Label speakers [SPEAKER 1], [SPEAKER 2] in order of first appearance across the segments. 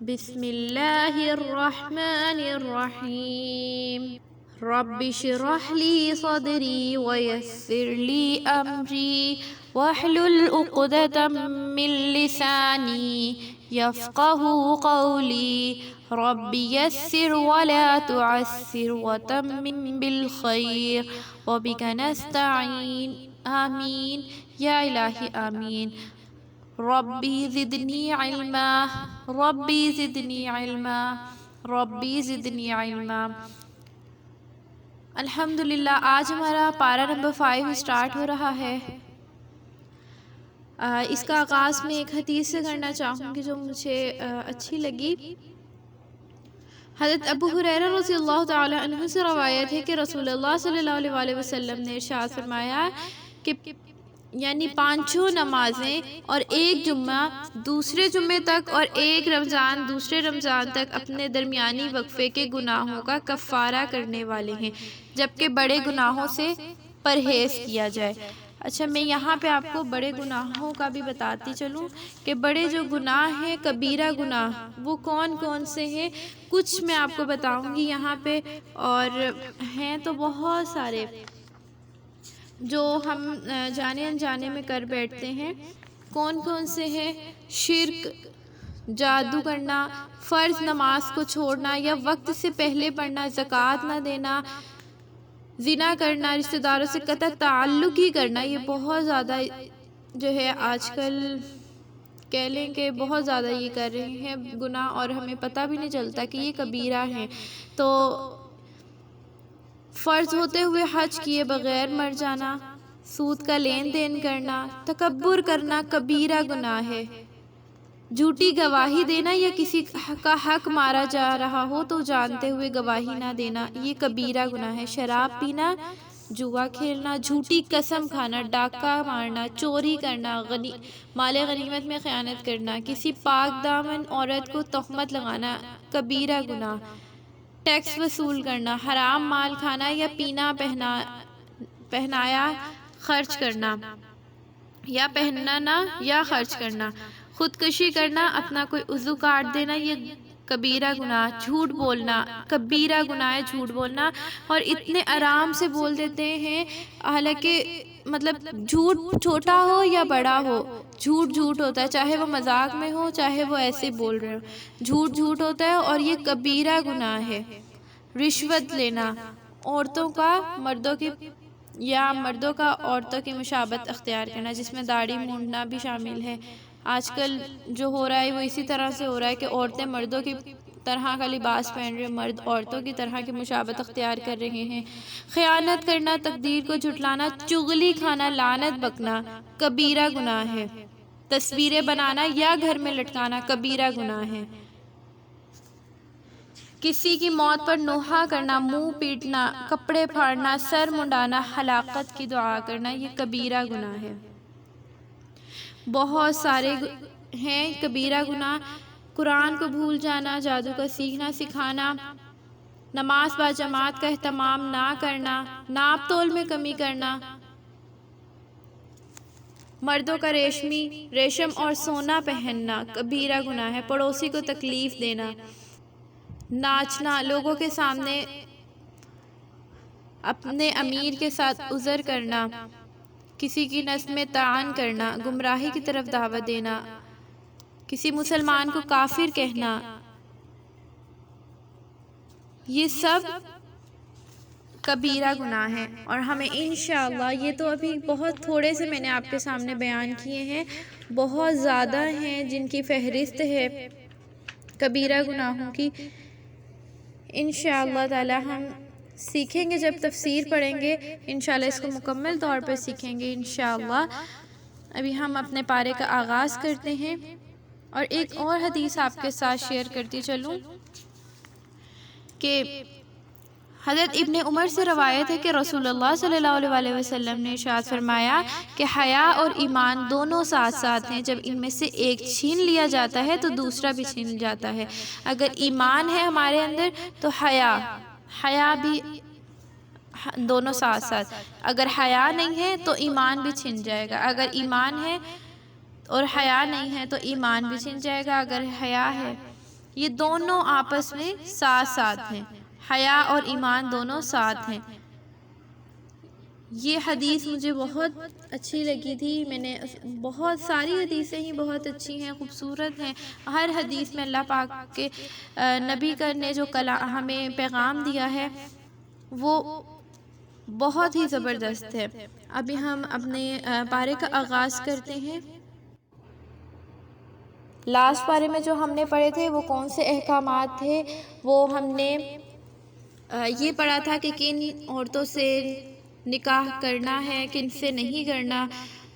[SPEAKER 1] بسم اللہ الرحمن الرحیم رب اشرح لی صدری ویسر لی امری واحلل عقدۃ من لسانی یفقہوا قولی رب یسر ولا تعسر وتمم بالخیر وبک نستعین آمین یا الہی آمین۔ ربی زدنی علما ربی زدنی علما ربی زدنی علما۔ الحمدللہ آج ہمارا پارہ نمبر 5 سٹارٹ ہو رہا ہے۔ اس کا آغاز میں ایک حدیث سے کرنا چاہوں گی جو مجھے اچھی لگی۔ حضرت ابو ہریرہ رضی اللہ تعالی عنہ سے روایت ہے کہ رسول اللہ صلی اللہ علیہ وسلم نے ارشاد فرمایا کہ یعنی 5 نمازیں اور ایک جمعہ دوسرے جمعے تک اور ایک رمضان دوسرے رمضان تک اپنے درمیانی وقفے کے گناہوں کا کفارہ کرنے والے ہیں، جبکہ بڑے گناہوں سے پرہیز کیا جائے۔ اچھا، میں یہاں پہ آپ کو بڑے گناہوں کا بھی بتاتی چلوں کہ بڑے جو گناہ ہیں، کبیرہ گناہ، وہ کون کون سے ہیں۔ کچھ میں آپ کو بتاؤں گی یہاں پہ، اور ہیں تو بہت سارے جو ہم جانے انجانے میں کر بیٹھتے ہیں۔ کون کون سے ہیں؟ شرک، جادو کرنا، فرض نماز کو چھوڑنا یا وقت سے پہلے پڑھنا، زکوٰۃ نہ دینا، زنا کرنا، رشتہ داروں سے قطع تعلق ہی کرنا۔ یہ بہت زیادہ جو ہے آج کل کہہ لیں کہ بہت زیادہ یہ کر رہے ہیں گناہ، اور ہمیں پتہ بھی نہیں چلتا کہ یہ کبیرہ ہیں۔ تو فرض ہوتے ہوئے حج کیے بغیر مر جانا، سود کا لین دین کرنا، تکبر کرنا کبیرہ گناہ ہے۔ جھوٹی گواہی دینا یا کسی کا حق مارا جا رہا ہو تو جانتے ہوئے گواہی نہ دینا، یہ کبیرہ گناہ ہے۔ شراب پینا، جوا کھیلنا، جھوٹی قسم کھانا، ڈاکہ مارنا، چوری کرنا، مال غنیمت میں خیانت کرنا، کسی پاک دامن عورت کو تہمت لگانا، کبیرہ گناہ۔ ٹیکس وصول کرنا، حرام مال کھانا یا پینا، پہنایا خرچ کرنا یا پہننا یا خرچ کرنا، خودکشی کرنا، اپنا کوئی عضو کاٹ دینا، یہ کبیرہ گناہ۔ جھوٹ بولنا، کبیرہ گناہ ہے جھوٹ بولنا، اور اتنے آرام سے بول دیتے ہیں، حالانکہ مطلب جھوٹ چھوٹا ہو یا بڑا ہو، جھوٹ جھوٹ ہوتا ہے، چاہے وہ مذاق میں ہو چاہے وہ ایسے بول رہے ہو، جھوٹ جھوٹ ہوتا ہے اور یہ کبیرہ گناہ ہے۔ رشوت لینا، عورتوں کا مردوں کا عورتوں کی مشابہت اختیار کرنا، جس میں داڑھی مونڈنا بھی شامل ہے۔ آج کل جو ہو رہا ہے وہ اسی طرح سے ہو رہا ہے کہ عورتیں مردوں کی طرح کا لباس پہن رہے ہیں، مرد عورتوں کی طرح کی مشابہت اختیار کر رہے ہیں۔ خیانت کرنا، تقدیر کو جھٹلانا، چغلی کھانا، لعنت بکنا، کبیرہ گناہ ہے۔ تصویریں بنانا یا گھر میں لٹکانا کبیرہ گناہ ہے۔ کسی کی موت پر نوحہ کرنا، منہ پیٹنا، کپڑے پھاڑنا، سر منڈانا، ہلاکت کی دعا کرنا، یہ کبیرہ گناہ ہے۔ بہت سارے ہیں کبیرہ گناہ۔ قرآن کو بھول جانا، جادو کا سیکھنا سکھانا، نماز باجماعت کا اہتمام نہ کرنا، ناپ تول میں کمی کرنا، مردوں کا ریشم اور سونا پہننا کبیرہ گناہ ہے۔ پڑوسی کو تکلیف دینا، ناچنا، لوگوں کے سامنے اپنے امیر کے ساتھ عذر کرنا، کسی کی نسب میں طعن کرنا، گمراہی کی طرف دعوت دینا، کسی مسلمان کو کافر کہنا، یہ سب کبیرہ گناہ ہیں۔ اور ہمیں انشاءاللہ، یہ تو ابھی بہت تھوڑے سے میں نے آپ کے سامنے بیان کیے ہیں، بہت زیادہ ہیں جن کی فہرست ہے کبیرہ گناہوں کی۔ انشاءاللہ تعالی ہم سیکھیں گے، جب تفسیر پڑھیں گے انشاءاللہ اس کو مکمل طور پر سیکھیں گے انشاءاللہ۔ ابھی ہم اپنے پارے کا آغاز کرتے ہیں، اور ایک اور حدیث آپ کے ساتھ شیئر کرتی چلوں کہ حضرت ابن عمر سے روایت ہے کہ رسول اللہ صلی اللہ علیہ وسلم نے ارشاد فرمایا کہ حیا اور ایمان دونوں ساتھ ساتھ ہیں، جب ان میں سے ایک چھین لیا جاتا ہے تو دوسرا بھی چھین جاتا ہے۔ اگر ایمان ہے ہمارے اندر تو حیا بھی دونوں ساتھ ساتھ، اگر حیا نہیں ہے تو ایمان بھی چھن جائے گا، اگر ایمان ہے اور حیا نہیں ہے تو ایمان بھی چھن جائے گا۔ اگر حیا ہے یہ دونوں آپس میں ساتھ ساتھ ہیں، حیا اور ایمان دونوں ساتھ ہیں۔ یہ حدیث مجھے بہت اچھی لگی تھی، میں نے بہت ساری حدیثیں ہی بہت اچھی ہیں، خوبصورت ہیں۔ ہر حدیث میں اللہ پاک کے نبی نے جو ہمیں پیغام دیا ہے وہ بہت ہی زبردست ہے۔ ابھی ہم اپنے پارے کا آغاز کرتے ہیں۔ لاسٹ پارے میں جو ہم نے پڑھے تھے وہ کون سے احکامات تھے؟ وہ ہم نے یہ پڑھا تھا کہ کن عورتوں سے نکاح کرنا ہے، کن سے نہیں کرنا،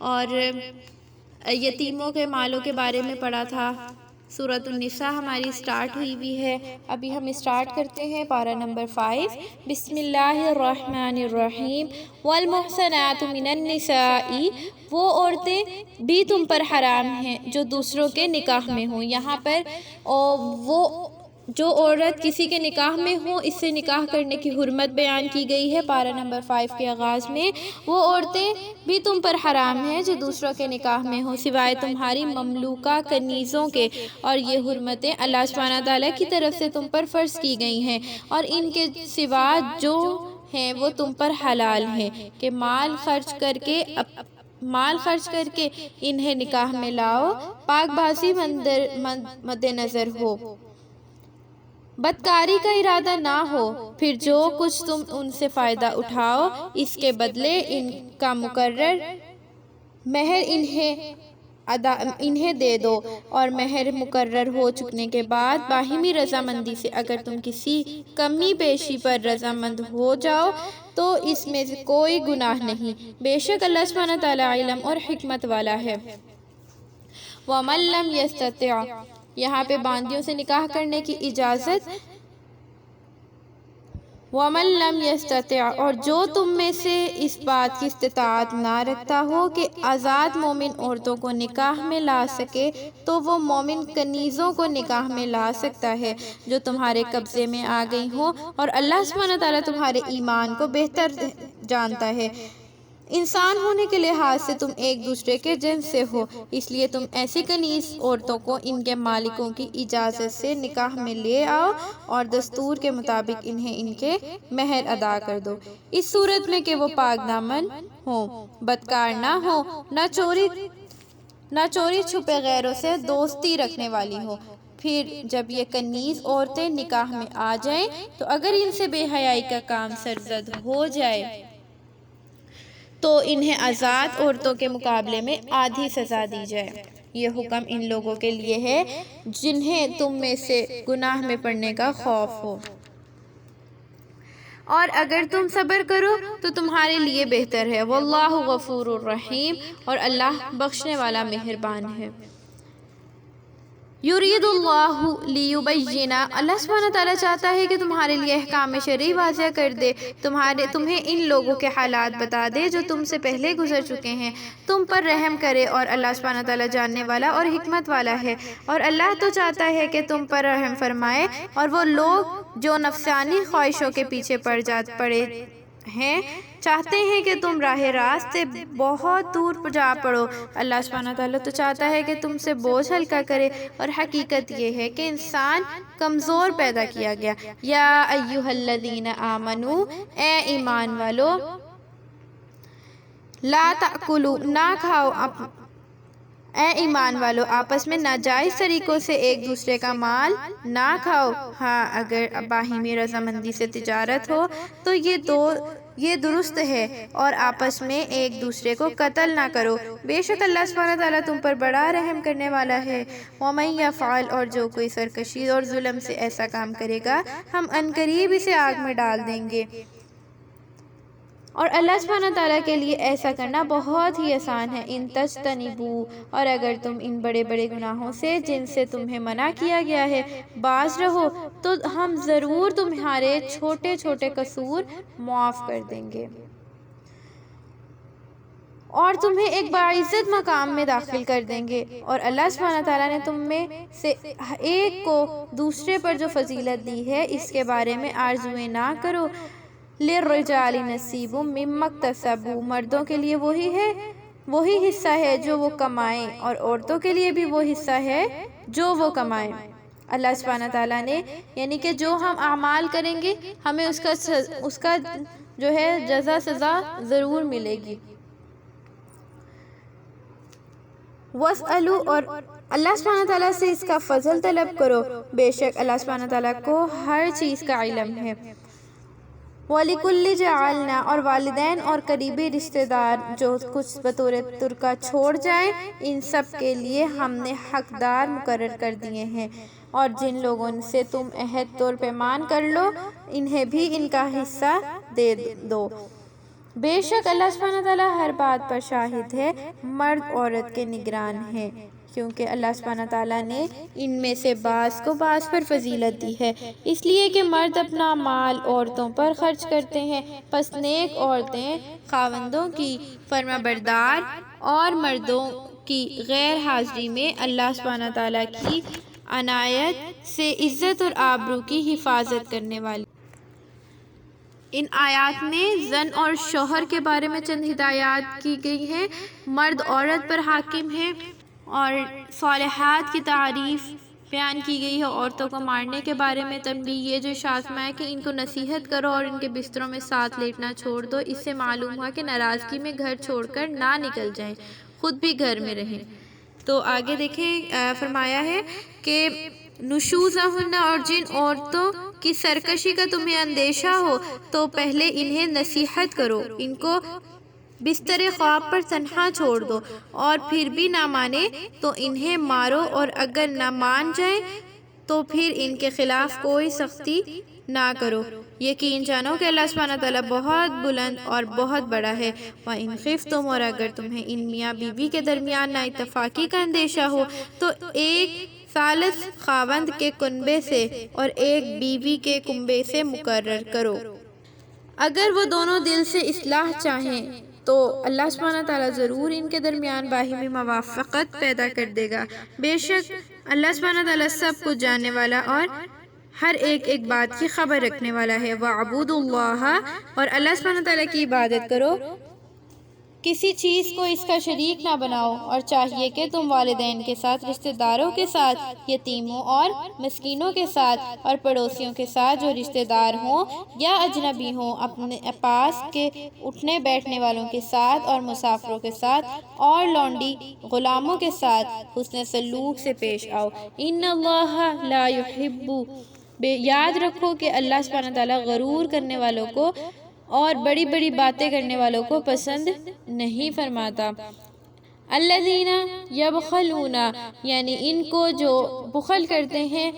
[SPEAKER 1] اور یتیموں کے مالوں کے بارے میں پڑھا تھا۔ سورۃ النساء ہماری سٹارٹ ہوئی بھی ہے، ابھی ہم سٹارٹ کرتے ہیں پارہ نمبر 5۔ بسم اللہ الرحمن الرحیم۔ والمحصنات من النساء، وہ عورتیں بھی تم پر حرام ہیں جو دوسروں کے نکاح میں ہوں۔ یہاں پر وہ جو عورت کسی کے نکاح میں ہو اس سے نکاح کرنے کی حرمت بیان کی گئی ہے پارہ نمبر 5 کے آغاز میں۔ وہ عورتیں بھی تم پر حرام ہیں جو دوسروں کے نکاح میں ہوں سوائے تمہاری مملوکہ کنیزوں کے، اور یہ حرمتیں اللہ سبحانہ تعالیٰ کی طرف سے تم پر فرض کی گئی ہیں، اور ان کے سوا جو ہیں وہ تم پر حلال ہیں کہ مال خرچ کر کے انہیں نکاح میں لاؤ، پاک بازی مد نظر ہو، بدکاری کا ارادہ نہ ہو، پھر جو کچھ تم ان سے فائدہ اٹھاؤ اس کے بدلے ان کا مقرر مہر انہیں دے دو، اور مہر مقرر ہو چکنے کے بعد باہمی رضامندی سے اگر تم کسی کمی بیشی پر رضامند ہو جاؤ تو اس میں کوئی گناہ نہیں، بے شک اللہ سبحانہ تعالیٰ علم اور حکمت والا ہے۔ وَمَن لَّمْ يَسْتَطِعْ، یہاں پہ باندیوں سے نکاح کرنے کی اجازت۔ وَمَن لَّمْ يَسْتَطِعْ، اور جو تم میں سے اس بات کی استطاعت نہ رکھتا ہو کہ آزاد مومن عورتوں کو نکاح میں لا سکے تو وہ مومن کنیزوں کو نکاح میں لا سکتا ہے جو تمہارے قبضے میں آ گئی ہوں، اور اللہ سبحانہ تعالیٰ تمہارے ایمان کو بہتر جانتا ہے۔ انسان ہونے کے لحاظ سے تم ایک دوسرے کے جنس سے ہو، اس لیے تم ایسی کنیز عورتوں کو ان کے مالکوں کی اجازت سے نکاح میں لے آؤ اور دستور کے مطابق انہیں ان کے مہر ادا کر دو، اس صورت میں کہ وہ پاک دامن ہوں، بدکار نہ ہوں، نہ چوری چھپے غیروں سے دوستی رکھنے والی ہوں۔ پھر جب یہ کنیز عورتیں نکاح میں آ جائیں تو اگر ان سے بے حیائی کا کام سرزد ہو جائے تو انہیں آزاد عورتوں کے مقابلے میں آدھی سزا دی جائے۔ یہ حکم ان لوگوں کے لیے ہے جنہیں تم میں سے گناہ میں پڑنے کا خوف ہو، اور اگر تم صبر کرو تو تمہارے لیے بہتر ہے، واللہ غفور الرحیم، اور اللہ بخشنے والا مہربان ہے۔ یرید اللہ لیبین، اللہ سبحانہ تعالیٰ چاہتا ہے کہ تمہارے لیے احکام شرعی واضح کر دے، تمہیں ان لوگوں کے حالات بتا دے جو تم سے پہلے گزر چکے ہیں، تم پر رحم کرے، اور اللہ سبحانہ تعالیٰ جاننے والا اور حکمت والا ہے۔ اور اللہ تو چاہتا ہے کہ تم پر رحم فرمائے، اور وہ لوگ جو نفسانی خواہشوں کے پیچھے پڑے ہیں چاہتے ہیں کہ تم راہ راست سے بہت دور جا پڑو، اللہ سبحانہ تعالیٰ تو چاہتا ہے کہ تم سے بوجھ ہلکا کرے، اور حقیقت یہ ہے کہ انسان کمزور پیدا کیا گیا۔ یا ایھا الذین آمنو، اے ایمان والو، لا تأکلوا، نہ کھاؤ، اے ایمان والو آپس میں ناجائز طریقوں سے ایک دوسرے کا مال نہ کھاؤ، ہاں اگر باہمی رضامندی سے تجارت ہو تو یہ درست ہے، اور آپس میں ایک دوسرے کو قتل نہ کرو، بے شک اللہ سبحانہ تعالیٰ تم پر بڑا رحم کرنے والا ہے۔ وَمَن يَفْعَلْ، اور جو کوئی سرکشی اور ظلم سے ایسا کام کرے گا ہم عنقریب اسے آگ میں ڈال دیں گے، اور اللہ سبحانہ تعالیٰ کے لیے ایسا کرنا بہت ہی آسان ہے۔ ان تجتنبوا، اور اگر تم ان بڑے بڑے گناہوں سے جن سے تمہیں منع کیا گیا ہے باز رہو تو ہم ضرور تمہارے چھوٹے چھوٹے قصور معاف کر دیں گے، اور تمہیں ایک باعزت مقام میں داخل کر دیں گے۔ اور اللہ سبحانہ تعالیٰ نے تم میں سے ایک کو دوسرے پر جو فضیلت دی ہے اس کے بارے میں آرزوئیں نہ کرو۔ للرجال نصیب مما اکتسبوا، مردوں کے لیے وہی حصہ ہے جو وہ کمائیں، اور عورتوں کے لیے بھی وہ حصہ ہے جو وہ کمائیں۔ اللہ سبحانہ تعالیٰ نے، یعنی کہ جو ہم اعمال کریں گے ہمیں اس کا جو ہے جزا سزا ضرور ملے گی۔ وَاسْأَلُوا، اور اللہ سبحانہ تعالیٰ سے اس کا فضل طلب کرو، بے شک اللہ سبحانہ تعالیٰ کو ہر چیز کا علم ہے۔ وَلِكُلِّ جَعَلْنَا، اور والدین اور قریبی رشتہ دار جو کچھ بطور ترکہ چھوڑ جائیں ان سب کے لیے ہم نے حقدار مقرر کر دیے ہیں، اور جن لوگوں سے تم عہد طور پیمان کر لو انہیں بھی ان کا حصہ دے دو۔ بے شک اللہ سبحانہ تعالیٰ ہر بات پر شاہد ہے، مرد عورت کے نگران ہے، کیونکہ اللہ سبحانہ تعالیٰ نے ان میں سے بعض کو بعض پر فضیلت دی ہے، اس لیے کہ مرد اپنا مال عورتوں پر خرچ کرتے ہیں، پس نیک عورتیں خاوندوں کی فرمانبردار اور مردوں کی غیر حاضری میں اللہ سبحانہ تعالیٰ کی عنایت سے عزت اور آبرو کی حفاظت کرنے والی۔ ان آیات میں زن اور شوہر کے بارے میں چند ہدایات کی گئی ہیں، مرد عورت پر حاکم ہے، اور صالحات کی تعریف بیان کی گئی ہے۔ عورتوں کو مارنے کے بارے میں تنبیہ، یہ جو ارشاد فرمایا کہ ان کو نصیحت کرو اور ان کے بستروں میں ساتھ لیٹنا چھوڑ دو، اس سے معلوم ہوا کہ ناراضگی میں گھر چھوڑ کر نہ نکل جائیں، خود بھی گھر میں رہیں۔ تو آگے دیکھیں فرمایا ہے کہ نشوزہن، اور جن عورتوں کی سرکشی کا تمہیں اندیشہ ہو تو پہلے انہیں نصیحت کرو، ان کو بستر خواب پر تنہا چھوڑ دو، اور پھر بھی نہ مانے تو انہیں مارو، اور اگر نہ مان جائیں تو پھر ان کے خلاف کوئی سختی نہ کرو، یقین جانو کہ اللہ سبحانہ تعالیٰ بہت بلند اور بہت بڑا ہے۔ وَإِنْ خِفْتُمْ، اور اگر تمہیں ان میاں بیوی کے درمیان نا اتفاقی کا اندیشہ ہو تو ایک ثالث خاوند کے کنبے سے اور ایک بیوی کے کنبے سے مقرر کرو۔ اگر وہ دونوں دل سے اصلاح چاہیں تو اللہ سبحانہ تعالیٰ ضرور ان کے درمیان باہمی موافقت پیدا کر دے گا، بے شک اللہ سبحانہ تعالیٰ سب کچھ جاننے والا اور ہر ایک بات کی خبر رکھنے والا ہے۔ وَاعْبُدُوا اللَّهَ، اور اللہ سبحانہ تعالیٰ کی عبادت کرو، کسی چیز کو اس کا شریک نہ بناؤ، اور چاہیے کہ تم والدین کے ساتھ، رشتہ داروں کے ساتھ، یتیموں اور مسکینوں کے ساتھ، اور پڑوسیوں کے ساتھ جو رشتہ دار ہوں یا اجنبی ہوں، اپنے پاس کے اٹھنے بیٹھنے والوں کے ساتھ اور مسافروں کے ساتھ اور لونڈی غلاموں کے ساتھ حسن سلوک سے پیش آؤ۔ ان اللہ لا یحب، یاد رکھو کہ اللہ سبحانہ تعالیٰ غرور کرنے والوں کو اور بڑی بڑی باتیں کرنے والوں کو پسند نہیں فرماتا۔ الذین یبخلون، یعنی ان کو جو بخل کرتے ہیں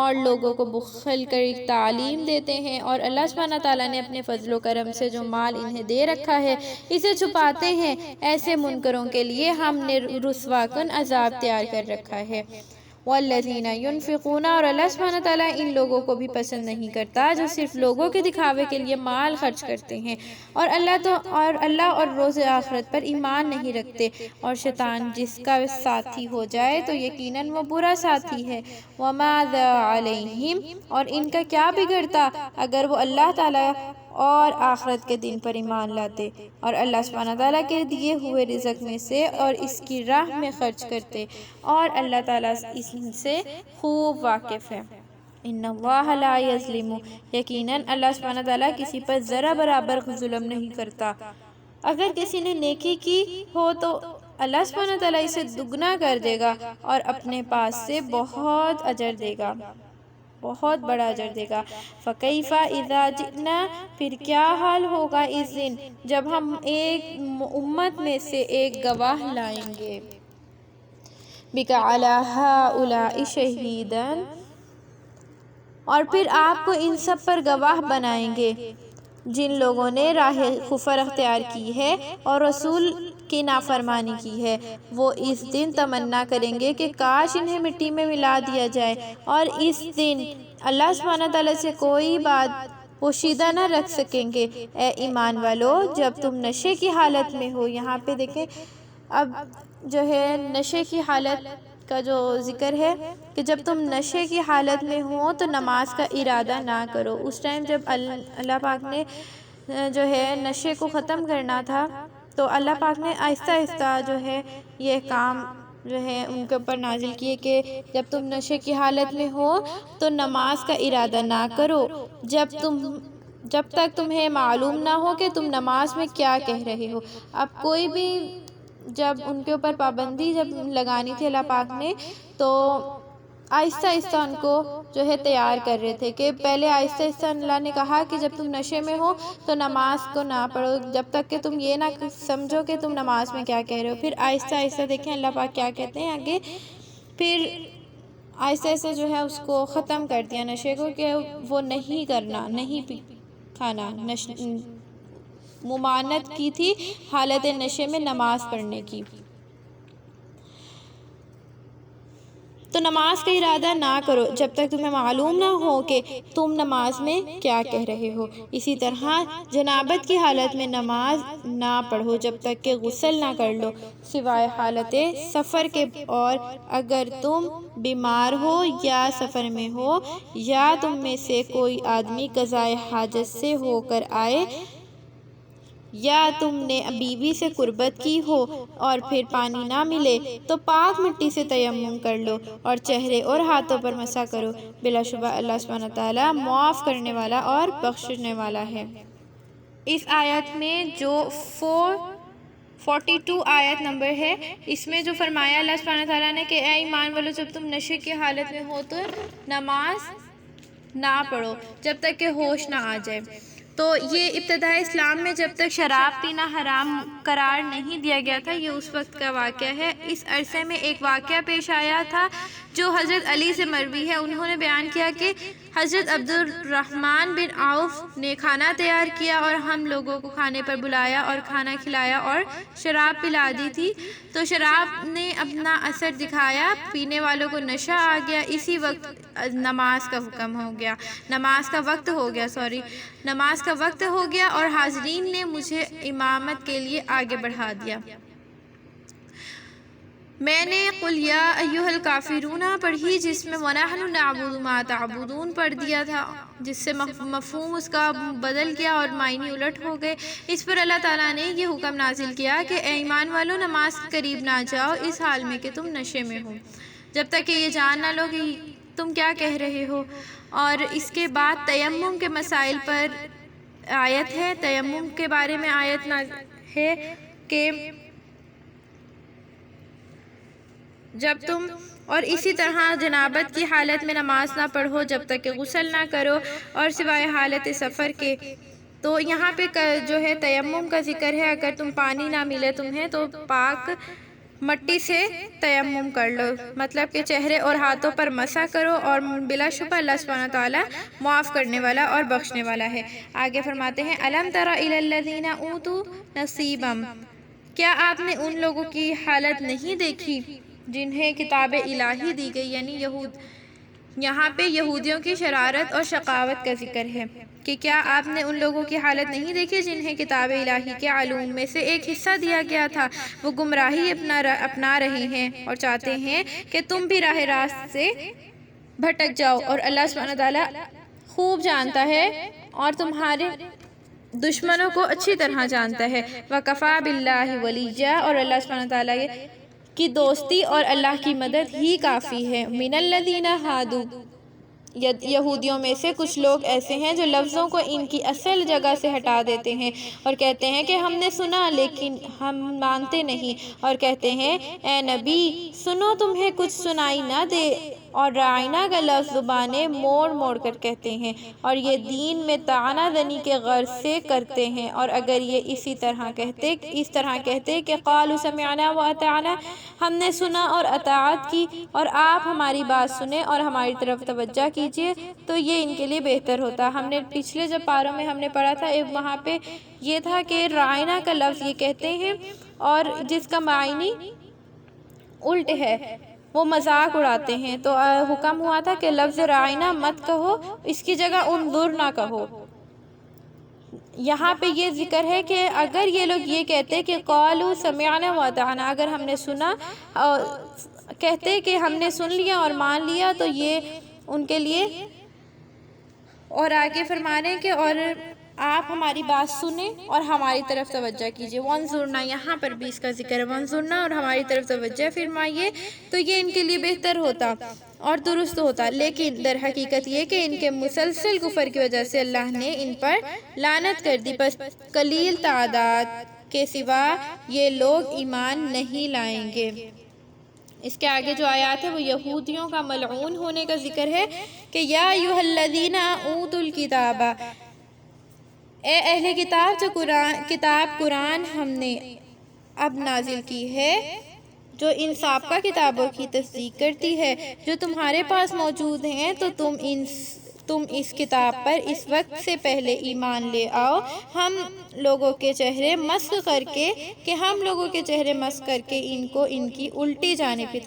[SPEAKER 1] اور لوگوں کو بخل کر تعلیم دیتے ہیں، اور اللہ سبحانہ تعالیٰ نے اپنے فضل و کرم سے جو مال انہیں دے رکھا ہے اسے چھپاتے ہیں، ایسے منکروں کے لیے ہم نے رسوا کن عذاب تیار کر رکھا ہے۔ والذین ینفقون، اور اللہ سبحانہ تعالیٰ ان لوگوں کو بھی پسند نہیں کرتا جو صرف لوگوں کے دکھاوے کے لیے مال خرچ کرتے ہیں اور اللہ اور روز آخرت پر ایمان نہیں رکھتے، اور شیطان جس کا ساتھی ہو جائے تو یقیناً وہ برا ساتھی ہے۔ وَمَاذَا عَلَيْهِمْ، اور ان کا کیا بگڑتا اگر وہ اللہ تعالیٰ اور آخرت کے دن پر ایمان لاتے اور اللہ سبحانہ تعالیٰ کے دیے ہوئے رزق میں سے اور اس کی راہ میں خرچ کرتے، اور اللہ تعالیٰ اس سے خوب واقف ہے۔ ان اللہ لا یظلم، یقیناً اللہ سبحانہ تعالیٰ کسی پر ذرا برابر ظلم نہیں کرتا۔ اگر کسی نے نیکی کی ہو تو اللہ سبحانہ تعالیٰ اسے دگنا کر دے گا اور اپنے پاس سے بہت اجر دے گا، بہت بڑا اجر دے گا۔ فَكَيْفَ إِذَا جِئْنَا، پھر کیا حال ہوگا اس دن جب ہم ایک امت میں سے ایک گواہ لائیں گے۔ بِكَ عَلَى هَؤُلَاءِ شَهِيدًا، اور پھر آپ کو ان سب پر گواہ بنائیں گے جن لوگوں نے راہ کفر اختیار کی ہے اور رسول کی نافرمانی کی ہے۔ وہ اس دن تمنا کریں گے کہ کاش انہیں مٹی میں ملا دیا جائے، اور اس دن اللہ سبحانہ تعالیٰ سے کوئی بات پوشیدہ نہ رکھ سکیں گے۔ اے ایمان والو، جب تم نشے کی حالت میں ہو، یہاں پہ دیکھیں اب جو ہے نشے کی حالت کا جو ذکر ہے کہ جب تم نشے کی حالت میں ہو تو نماز کا ارادہ نہ کرو۔ اس ٹائم جب اللہ پاک نے جو ہے نشے کو ختم کرنا تھا تو اللہ پاک نے آہستہ آہستہ جو ہے یہ کام جو ہے ان کے اوپر نازل کیے کہ جب تم نشے کی حالت میں ہو تو نماز کا ارادہ نہ کرو جب تک تمہیں معلوم نہ ہو کہ تم نماز میں کیا کہہ رہے ہو۔ اب کوئی بھی جب ان کے اوپر پابندی جب لگانی تھی اللہ پاک نے تو آہستہ آہستہ ان کو جو ہے تیار کر رہے تھے کہ پہلے آہستہ آہستہ اللہ نے کہا کہ جب تم نشے میں ہو تو نماز کو نہ پڑھو جب تک کہ تم یہ نہ سمجھو کہ تم نماز میں کیا کہہ رہے ہو۔ پھر آہستہ آہستہ دیکھیں اللہ پاک کیا کہتے ہیں آگے، پھر آہستہ آہستہ جو ہے اس کو ختم کر دیا نشے کو کہ وہ نہیں کرنا، نہیں کھانا، ممانعت کی تھی حالت نشے میں نماز پڑھنے کی۔ تو نماز کا ارادہ نہ کرو جب تک تمہیں معلوم نہ ہو کہ تم نماز میں کیا کہہ رہے ہو۔ اسی طرح جنابت کی حالت میں نماز نہ پڑھو جب تک کہ غسل نہ کر لو سوائے حالت سفر کے، اور اگر تم بیمار ہو یا سفر میں ہو یا تم میں سے کوئی آدمی قضائے حاجت سے ہو کر آئے یا تم نے بیوی سے قربت کی ہو اور پھر پانی نہ ملے تو پاک مٹی سے تیمم کر لو اور چہرے اور ہاتھوں پر مسح کرو، بلا شبہ اللہ سبحانہ تعالیٰ معاف کرنے والا اور بخشنے والا ہے۔ اس آیت میں جو 42 آیت نمبر ہے، اس میں جو فرمایا اللہ سبحانہ تعالیٰ نے کہ اے ایمان والو جب تم نشے کی حالت میں ہو تو نماز نہ پڑھو جب تک کہ ہوش نہ آ جائے۔ تو یہ ابتدائی اسلام میں جب تک شراب پینا حرام قرار نہیں دیا گیا تھا، یہ اس وقت کا واقعہ ہے۔ اس عرصے میں ایک واقعہ پیش آیا تھا جو حضرت علی سے مروی ہے۔ انہوں نے بیان کیا کہ حضرت عبد الرحمن بن عوف نے کھانا تیار کیا اور ہم لوگوں کو کھانے پر بلایا اور کھانا کھلایا اور شراب پلا دی تھی، تو شراب نے اپنا اثر دکھایا، پینے والوں کو نشہ آ گیا، اسی وقت نماز کا حکم ہو گیا، نماز کا وقت ہو گیا اور حاضرین نے مجھے امامت کے لیے آگے بڑھا دیا۔ میں نے قل یا ایھا الکافرون پڑھی جس میں وَنَحْنُ نَعْبُدُ مَا تَعْبُدُونَ پڑھ دیا تھا، جس سے مفہوم اس کا بدل گیا اور معنی الٹ ہو گئے۔ اس پر اللہ تعالیٰ نے یہ حکم نازل کیا کہ اے ایمان والو نماز کے قریب نہ جاؤ اس حال میں کہ تم نشے میں ہو، جب تک کہ یہ جان نہ لو کہ تم کیا کہہ رہے ہو۔ اور اس کے بعد تیمم کے مسائل پر آیت ہے، تیمم کے بارے میں آیت ہے کہ جب تم، اور اسی طرح جنابت کی حالت میں نماز نہ پڑھو جب تک کہ غسل نہ کرو اور سوائے حالت سفر کے۔ تو یہاں پہ جو ہے تیمم کا ذکر ہے، اگر تم پانی نہ ملے تمہیں تو پاک مٹی سے تیمم کر لو، مطلب کہ چہرے اور ہاتھوں پر مسح کرو، اور بلا شبہ اللہ سبحانہ تعالیٰ معاف کرنے والا اور بخشنے والا ہے۔ آگے فرماتے ہیں الم تر الی الذین اوتوا نصیبا، کیا آپ نے ان لوگوں کی حالت نہیں دیکھی جنہیں کتاب الہی دی گئی، یعنی یہاں پہ یہودیوں کی شرارت اور شقاوت کا ذکر ہے کہ کیا آپ نے ان لوگوں کی حالت نہیں دیکھی جنہیں کتاب الہی کے علوم میں سے ایک حصہ دیا گیا تھا، وہ گمراہی اپنا رہے ہیں اور چاہتے ہیں کہ تم بھی راہ راست سے بھٹک جاؤ، اور اللہ سبحانہ تعالیٰ خوب جانتا ہے اور تمہارے دشمنوں کو اچھی طرح جانتا ہے۔ وَكَفَى بِاللَّهِ وَلِيًّا، اور اللہ سبحانہ تعالیٰ کی دوستی اور اللہ کی مدد ہی کافی ہے۔ مِنَ الَّذِينَ هَادُوا، یہودیوں میں سے کچھ لوگ ایسے ہیں جو لفظوں کو ان کی اصل جگہ سے ہٹا دیتے ہیں اور کہتے ہیں کہ ہم نے سنا لیکن ہم مانتے نہیں، اور کہتے ہیں اے نبی سنو تمہیں کچھ سنائی نہ دے، اور رائنا کا لفظ زبانیں موڑ موڑ کر کہتے ہیں، اور یہ دین میں طعنہ زنی کے غرض سے کرتے ہیں، اور اگر یہ اس طرح کہتے کہ قالوا سمعنا واطعنا، ہم نے سنا اور اطاعت کی، اور آپ ہماری بات سنیں اور ہماری طرف توجہ کیجئے تو یہ ان کے لیے بہتر ہوتا۔ ہم نے پچھلے جب پاروں میں ہم نے پڑھا تھا وہاں پہ یہ تھا کہ رائنا کا لفظ یہ کہتے ہیں اور جس کا معنی الٹ ہے، وہ مذاق اڑاتے ہیں، تو حکم ہوا تھا کہ لفظ رائنا مت کہو، اس کی جگہ انظر نہ کہو۔ یہاں پہ یہ ذکر ہے کہ اگر یہ لوگ یہ کہتے کہ قالوا سمعنا واطعنا، اگر ہم نے سنا، کہتے کہ ہم نے سن لیا اور مان لیا، تو یہ ان کے لیے، اور آگے فرمانے کہ اور آپ ہماری بات سنیں اور ہماری طرف توجہ کیجیے۔ وانظرنا، یہاں پر بھی اس کا ذکر ہے، وانظرنا، اور ہماری طرف توجہ فرمائیے، تو یہ ان کے لیے بہتر ہوتا اور درست ہوتا۔ لیکن در حقیقت یہ کہ ان کے مسلسل کفر کی وجہ سے اللہ نے ان پر لعنت کر دی، بس قلیل تعداد کے سوا یہ لوگ ایمان نہیں لائیں گے۔ اس کے آگے جو آیات ہے وہ یہودیوں کا ملعون ہونے کا ذکر ہے کہ یا ایھا الذین اوتوا الکتاب، اے اہل کتاب جو قرآن ہم نے اب نازل کی ہے، جو ان سابقہ کتابوں کی تصدیق کرتی ہے جو تمہارے پاس موجود ہیں، تو تم اس کتاب پر اس وقت سے پہلے ایمان لے آؤ، ہم لوگوں کے چہرے مسخ کر کے ان کو ان کی الٹی جانب کی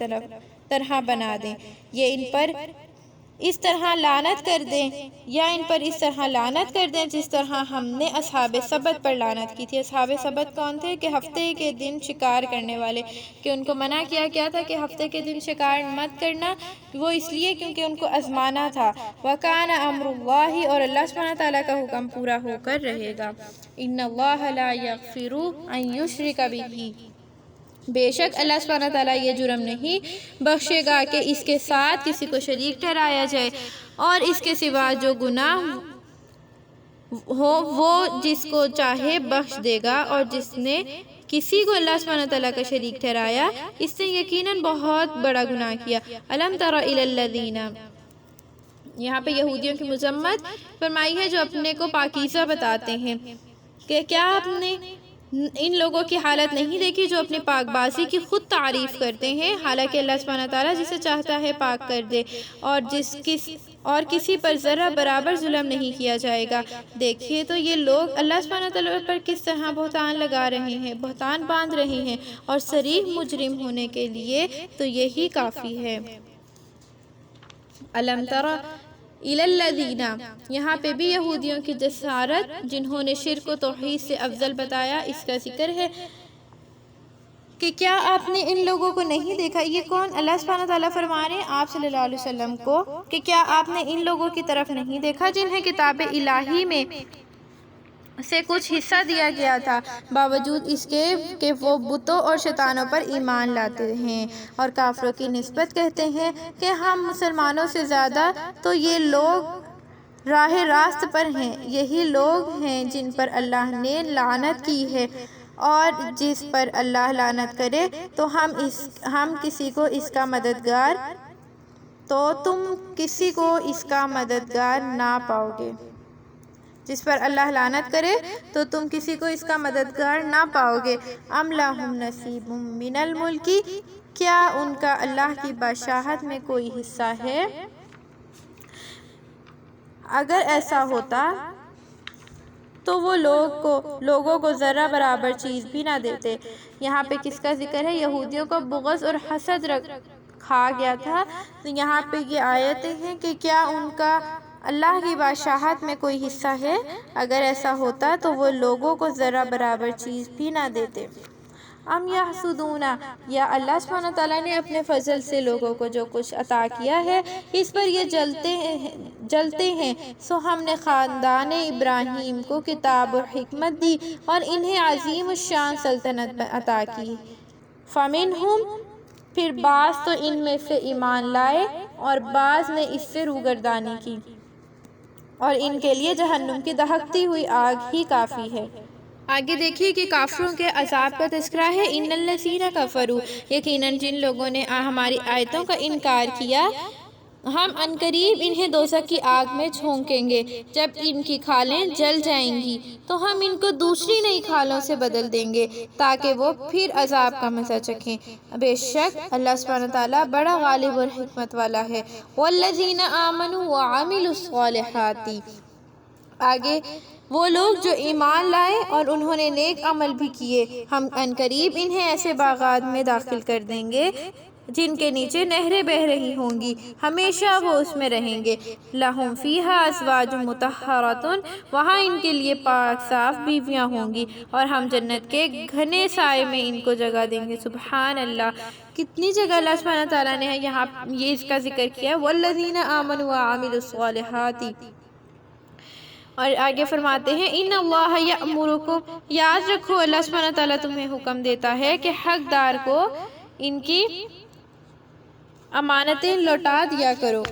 [SPEAKER 1] طرح بنا دیں، یہ ان پر اس طرح لعنت کر دیں جس طرح ہم نے اصحاب سبت پر لعنت کی تھی۔ اصحاب سبت کون تھے؟ کہ ہفتے کے دن شکار کرنے والے، کہ ان کو منع کیا گیا تھا کہ ہفتے کے دن شکار مت کرنا، وہ اس لیے کیونکہ ان کو آزمانا تھا۔ وَكَانَ أَمْرُ اللَّهِ، اور اللہ سبحانہ تعالیٰ کا حکم پورا ہو کر رہے گا۔ إِنَّ اللَّهَ لَا يَغْفِرُ أَن يُشْرِكَ بِهِ، بے شک اللہ سبحانہ تعالیٰ یہ جرم نہیں بخشے گا کہ اس کے ساتھ کسی کو شریک ٹھہرایا جائے، اور اس کے سوا جو گناہ ہو وہ جس کو چاہے بخش دے گا، اور جس نے کسی کو اللہ سبحانہ تعالیٰ کا شریک ٹھہرایا اس نے یقیناً بہت بڑا گناہ کیا۔ أَلَمْ تَرَ إِلَى الَّذِينَ، یہاں پہ یہودیوں کی مذمت فرمائی ہے جو اپنے کو پاکیزہ بتاتے ہیں، کہ کیا آپ نے ان لوگوں کی حالت نہیں دیکھی جو اپنے پاک بازی کی خود تعریف کرتے ہیں، حالانکہ اللہ سبحانہ تعالیٰ جسے چاہتا ہے پاک کر دے، اور کسی پر ذرہ برابر ظلم نہیں کیا جائے گا۔ دیکھیے تو یہ لوگ اللہ سبحانہ تعالیٰ پر کس طرح بہتان لگا رہے ہیں، بہتان باندھ رہے ہیں، اور صریح مجرم ہونے کے لیے تو یہی کافی ہے۔ أَلَمْ تَرَ إِلَى الَّذِينَ، یہاں پہ بھی یہودیوں کی جسارت جنہوں نے شرک و توحید سے افضل بتایا، اس کا ذکر ہے کہ کیا آپ نے ان لوگوں کو نہیں دیکھا؟ یہ کون اللہ سبحانہ تعالیٰ فرما رہے ہیں آپ صلی اللہ علیہ وسلم کو کہ کیا آپ نے ان لوگوں کی طرف نہیں دیکھا جنہیں کتاب الہی میں سے کچھ حصہ دیا گیا تھا، باوجود اس کے کہ وہ بتوں اور شیطانوں پر ایمان لاتے ہیں، اور کافروں کی نسبت کہتے ہیں کہ ہم مسلمانوں سے زیادہ، تو یہ لوگ راہ راست پر ہیں، یہی لوگ ہیں جن پر اللہ نے لعنت کی ہے، اور جس پر اللہ لعنت کرے تو ہم کسی کو اس کا مددگار، تو تم کسی کو اس کا مددگار نہ پاؤ گے۔ جس پر اللہ لعنت کرے تو تم کسی کو اس کا مددگار نہ پاؤ گے۔ ام لہم نصیب من الملک، کیا ان کا اللہ کی بادشاہت میں کوئی حصہ ہے؟ اگر ایسا ہوتا تو وہ لوگوں کو ذرہ برابر چیز بھی نہ دیتے۔ یہاں پہ کس کا ذکر ہے؟ یہودیوں کو بغض اور حسد کھا گیا تھا، تو یہاں پہ یہ آیتیں ہیں کہ کیا ان کا اللہ کی بادشاہت میں کوئی حصہ ہے؟ اگر ایسا ہوتا تو وہ لوگوں کو ذرہ برابر چیز بھی نہ دیتے۔ ام یحسدون، یا اللہ سبحانہ تعالیٰ نے اپنے فضل سے لوگوں کو جو کچھ عطا کیا ہے اس پر یہ جلتے ہیں، سو ہم نے خاندان ابراہیم کو کتاب اور حکمت دی اور انہیں عظیم الشان سلطنت عطا کی۔ فَمِنْهُمْ، پھر بعض تو ان میں سے ایمان لائے اور بعض نے اس سے روگردانی کی، اور ان کے لیے جہنم کی دہکتی ہوئی آگ ہی کافی ہے۔ آگے دیکھیے کہ کافروں کے عذاب کا تذکرہ ہے۔ ان الذین کفروا، یقیناً جن لوگوں نے ہماری آیتوں کا انکار کیا، ہم عنقریب انہیں دوزخ کی آگ میں جھونکیں گے، جب ان کی کھالیں جل جائیں گی تو ہم ان کو دوسری نئی کھالوں سے بدل دیں گے تاکہ وہ پھر عذاب کا مزہ چکھیں۔ بے شک اللہ سبحانہ تعالیٰ بڑا غالب اور حکمت والا ہے۔ والذین آمنوا وعملوا الصالحات، آگے وہ لوگ جو ایمان لائے اور انہوں نے نیک عمل بھی کیے، ہم عنقریب انہیں ایسے باغات میں داخل کر دیں گے جن کے نیچے نہریں بہہ رہی ہوں گی، ہمیشہ وہ اس میں رہیں گے۔ لہم فیہا ازواج مطہرۃ، وہاں ان کے لیے پاک صاف بیویاں ہوں گی، اور ہم جنت کے گھنے سائے میں ان کو جگہ دیں گے۔ سبحان اللہ، کتنی جگہ اللہ سبحانہ تعالیٰ نے یہاں یہ اس کا ذکر کیا، والذین آمنوا وعملوا الصالحات، اور آگے فرماتے ہیں ان اللہ یأمرکم، یاد رکھو اللہ سبحانہ تعالیٰ تمہیں حکم دیتا ہے کہ حقدار کو ان کی امانتیں لوٹا دیا کرو۔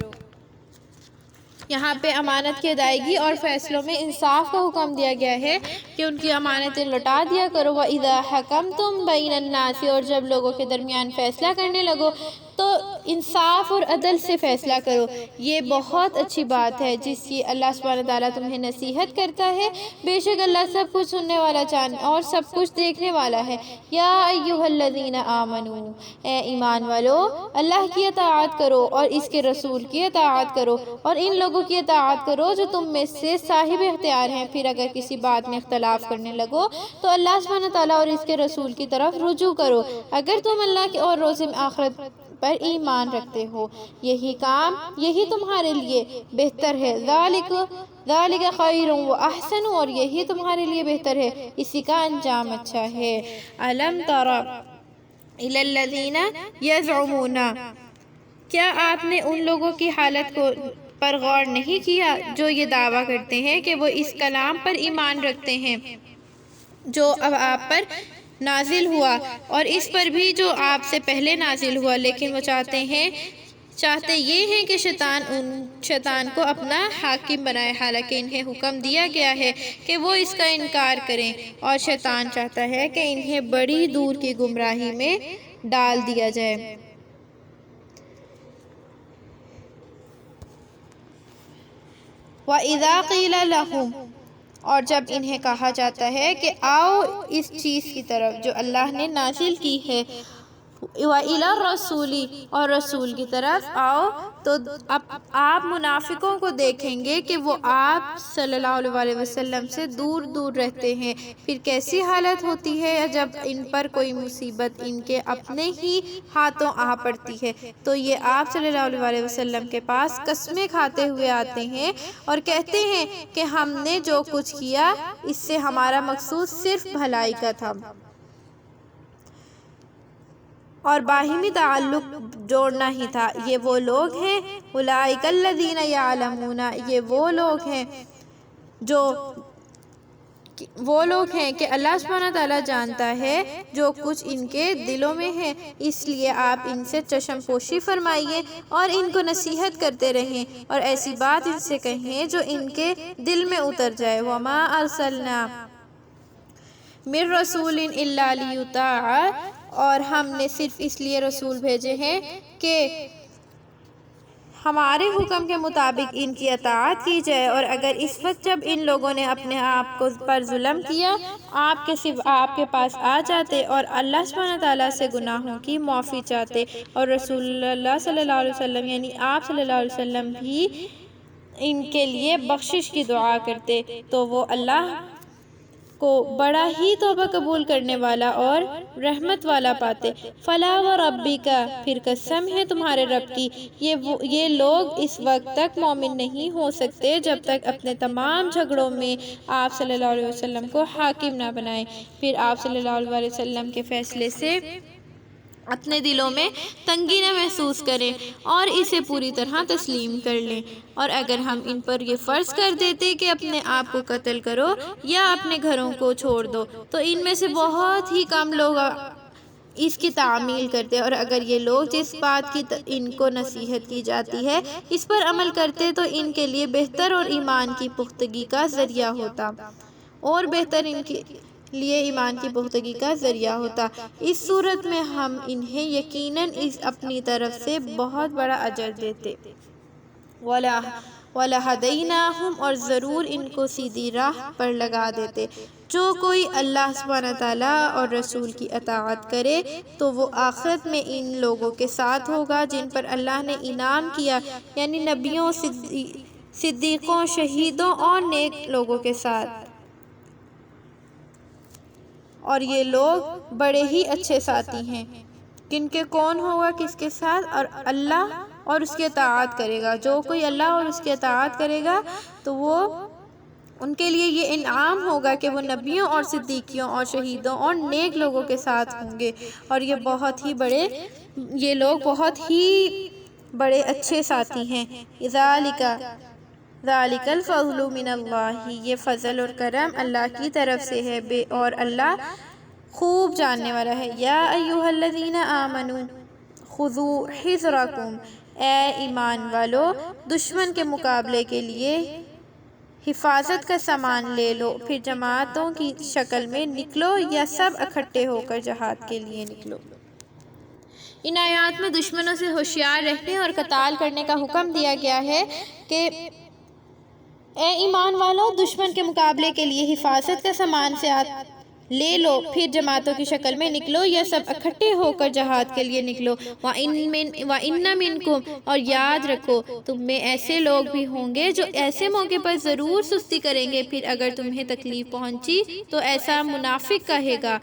[SPEAKER 1] یہاں پہ امانت کی ادائیگی اور فیصلوں میں انصاف کا حکم دیا گیا ہے کہ ان کی امانتیں لوٹا دیا کرو۔ وَإِذَا حَكَمْتُمْ بَيْنَ النَّاسِ، اور جب لوگوں کے درمیان فیصلہ کرنے لگو تو انصاف اور عدل سے فیصلہ کرو۔ یہ بہت اچھی بات ہے جس کی اللہ سبحانہ تعالیٰ تمہیں نصیحت کرتا ہے۔ بے شک اللہ سب کچھ سننے والا اور سب کچھ دیکھنے والا ہے۔ یا ایھا الذین آمنو، اے ایمان والو، اللہ کی اطاعت کرو اور اس کے رسول کی اطاعت کرو اور ان لوگوں کی اطاعت کرو جو تم میں سے صاحب اختیار ہیں۔ پھر اگر کسی بات میں اختلاف کرنے لگو تو اللہ سبحانہ تعالیٰ اور اس کے رسول کی طرف رجوع کرو اگر تم اللہ کے اور روز آخرت پر ایمان رکھتے ہو۔ یہی تمہارے لیے بہتر ہے۔ ذالک خیر و احسن، اور یہی تمہارے لیے بہتر ہے، اسی کا انجام اچھا ہے۔ الم تر الی الذین یزعمون، کیا آپ نے ان لوگوں کی حالت پر غور نہیں کیا جو یہ دعویٰ کرتے ہیں کہ وہ اس کلام پر ایمان رکھتے ہیں جو اب آپ پر نازل ہوا اور اس پر بھی جو آپ سے پہلے نازل ہوا، لیکن وہ چاہتے یہ ہیں کہ شیطان کو اپنا حاکم بنائے، حالانکہ انہیں حکم دیا گیا ہے کہ وہ اس کا انکار کریں، اور شیطان چاہتا ہے کہ انہیں بڑی دور کی گمراہی میں ڈال دیا جائے۔ وَإِذَا قِيلَ لَهُمْ، اور جب انہیں کہا جاتا ہے کہ آؤ اس چیز کی طرف جو اللہ نے نازل کی ہے، وَإِلَى الرَّسُولِ، اور رسول کی طرف آؤ، تو آپ منافقوں کو دیکھیں گے کہ وہ آپ صلی اللہ علیہ وسلم سے دور دور رہتے ہیں۔ پھر کیسی حالت ہوتی ہے جب ان پر کوئی مصیبت ان کے اپنے ہی ہاتھوں آ پڑتی ہے تو یہ آپ صلی اللہ علیہ وسلم کے پاس قسمیں کھاتے ہوئے آتے ہیں اور کہتے ہیں کہ ہم نے جو کچھ کیا اس سے ہمارا مقصود صرف بھلائی کا تھا اور باہمی تعلق جوڑنا ہی تھا۔ یہ وہ لوگ ہیں، اولئک الذین یعلمون، یہ وہ لوگ ہیں کہ اللہ سبحانہ تعالیٰ جانتا ہے جو کچھ ان کے دلوں میں ہے، اس لیے آپ ان سے چشم پوشی فرمائیے اور ان کو نصیحت کرتے رہیں اور ایسی بات ان سے کہیں جو ان کے دل میں اتر جائے۔ وما ارسلنا من رسول الا لیطاع، اور ہم نے صرف اس لیے رسول بھیجے ہیں کہ ہمارے حکم کے مطابق ان کی اطاعت کی جائے، اور اگر اس وقت جب ان لوگوں نے اپنے آپ پر ظلم کیا آپ کے پاس آ جاتے اور اللہ سبحانہ تعالیٰ سے گناہوں کی معافی چاہتے اور رسول اللہ صلی اللہ علیہ وسلم یعنی آپ صلی اللہ علیہ وسلم بھی ان کے لیے بخشش کی دعا کرتے، تو وہ اللہ کو بڑا ہی توبہ قبول کرنے والا اور رحمت والا پاتے۔ فلا وربک، پھر قسم ہے تمہارے رب کی، یہ لوگ اس وقت تک مومن نہیں ہو سکتے جب تک اپنے تمام جھگڑوں میں آپ صلی اللہ علیہ وسلم کو حاکم نہ بنائیں، پھر آپ صلی اللہ علیہ وسلم کے فیصلے سے اپنے دلوں میں تنگی نہ محسوس کریں اور اسے پوری طرح تسلیم کر لیں۔ اور اگر ہم ان پر یہ فرض کر دیتے کہ اپنے آپ کو قتل کرو یا اپنے گھروں کو چھوڑ دو تو ان میں سے بہت ہی کم لوگ اس کی تعمیل کرتے، اور اگر یہ لوگ جس بات کی ان کو نصیحت کی جاتی ہے اس پر عمل کرتے تو ان کے لیے بہتر اور ایمان کی پختگی کا ذریعہ ہوتا، اور بہتر ان کے لیے ایمان کی پختگی کا ذریعہ ہوتا۔ اس صورت میں ہم انہیں یقیناً اپنی طرف سے بہت بڑا اجر دیتے۔ وَلَهَدَيْنَاهُمْ، اور ضرور ان کو سیدھی راہ پر لگا دیتے۔ جو کوئی اللہ سبحانہ تعالیٰ اور رسول کی اطاعت کرے تو وہ آخرت میں ان لوگوں کے ساتھ ہوگا جن پر اللہ نے انعام کیا، یعنی نبیوں، صدیقوں، شہیدوں اور نیک لوگوں کے ساتھ، اور یہ لوگ بڑے ہی اچھے ساتھی ہیں۔ کن کے کون ہوگا کس کے ساتھ؟ اور اللہ اور اس کی اطاعت کرے گا۔ جو کوئی اللہ اور اس کی اطاعت کرے گا تو ان کے لیے یہ انعام ہوگا کہ وہ نبیوں اور صدیقوں اور شہیدوں اور نیک لوگوں کے ساتھ ہوں گے، اور یہ لوگ بہت ہی بڑے اچھے ساتھی ہیں۔ ذالک، ذالک الفضل من اللہ، یہ فضل اور کرم اللہ کی طرف سے ہے، اور اللہ خوب جاننے والا ہے۔ یا ایھا الذین آمنوا خذوا حذرکم، اے ایمان والو دشمن کے مقابلے کے لیے حفاظت کا سامان لے لو، پھر جماعتوں کی شکل میں نکلو یا سب اکٹھے ہو کر جہاد کے لیے نکلو۔ ان آیات میں دشمنوں سے ہوشیار رہنے اور قتال کرنے کا حکم دیا گیا ہے کہ اے ایمان والو دشمن کے مقابلے کے لیے حفاظت کا سامان لے لو، پھر جماعتوں کی شکل میں نکلو یا سب اکٹھے ہو کر جہاد کے لیے نکلو۔ وَإِنَّ مِنْكُمْ، اور یاد رکھو تم میں ایسے لوگ بھی ہوں گے جو ایسے موقع پر ضرور سستی کریں گے، پھر اگر تمہیں تکلیف پہنچی تو ایسا منافق کہے گا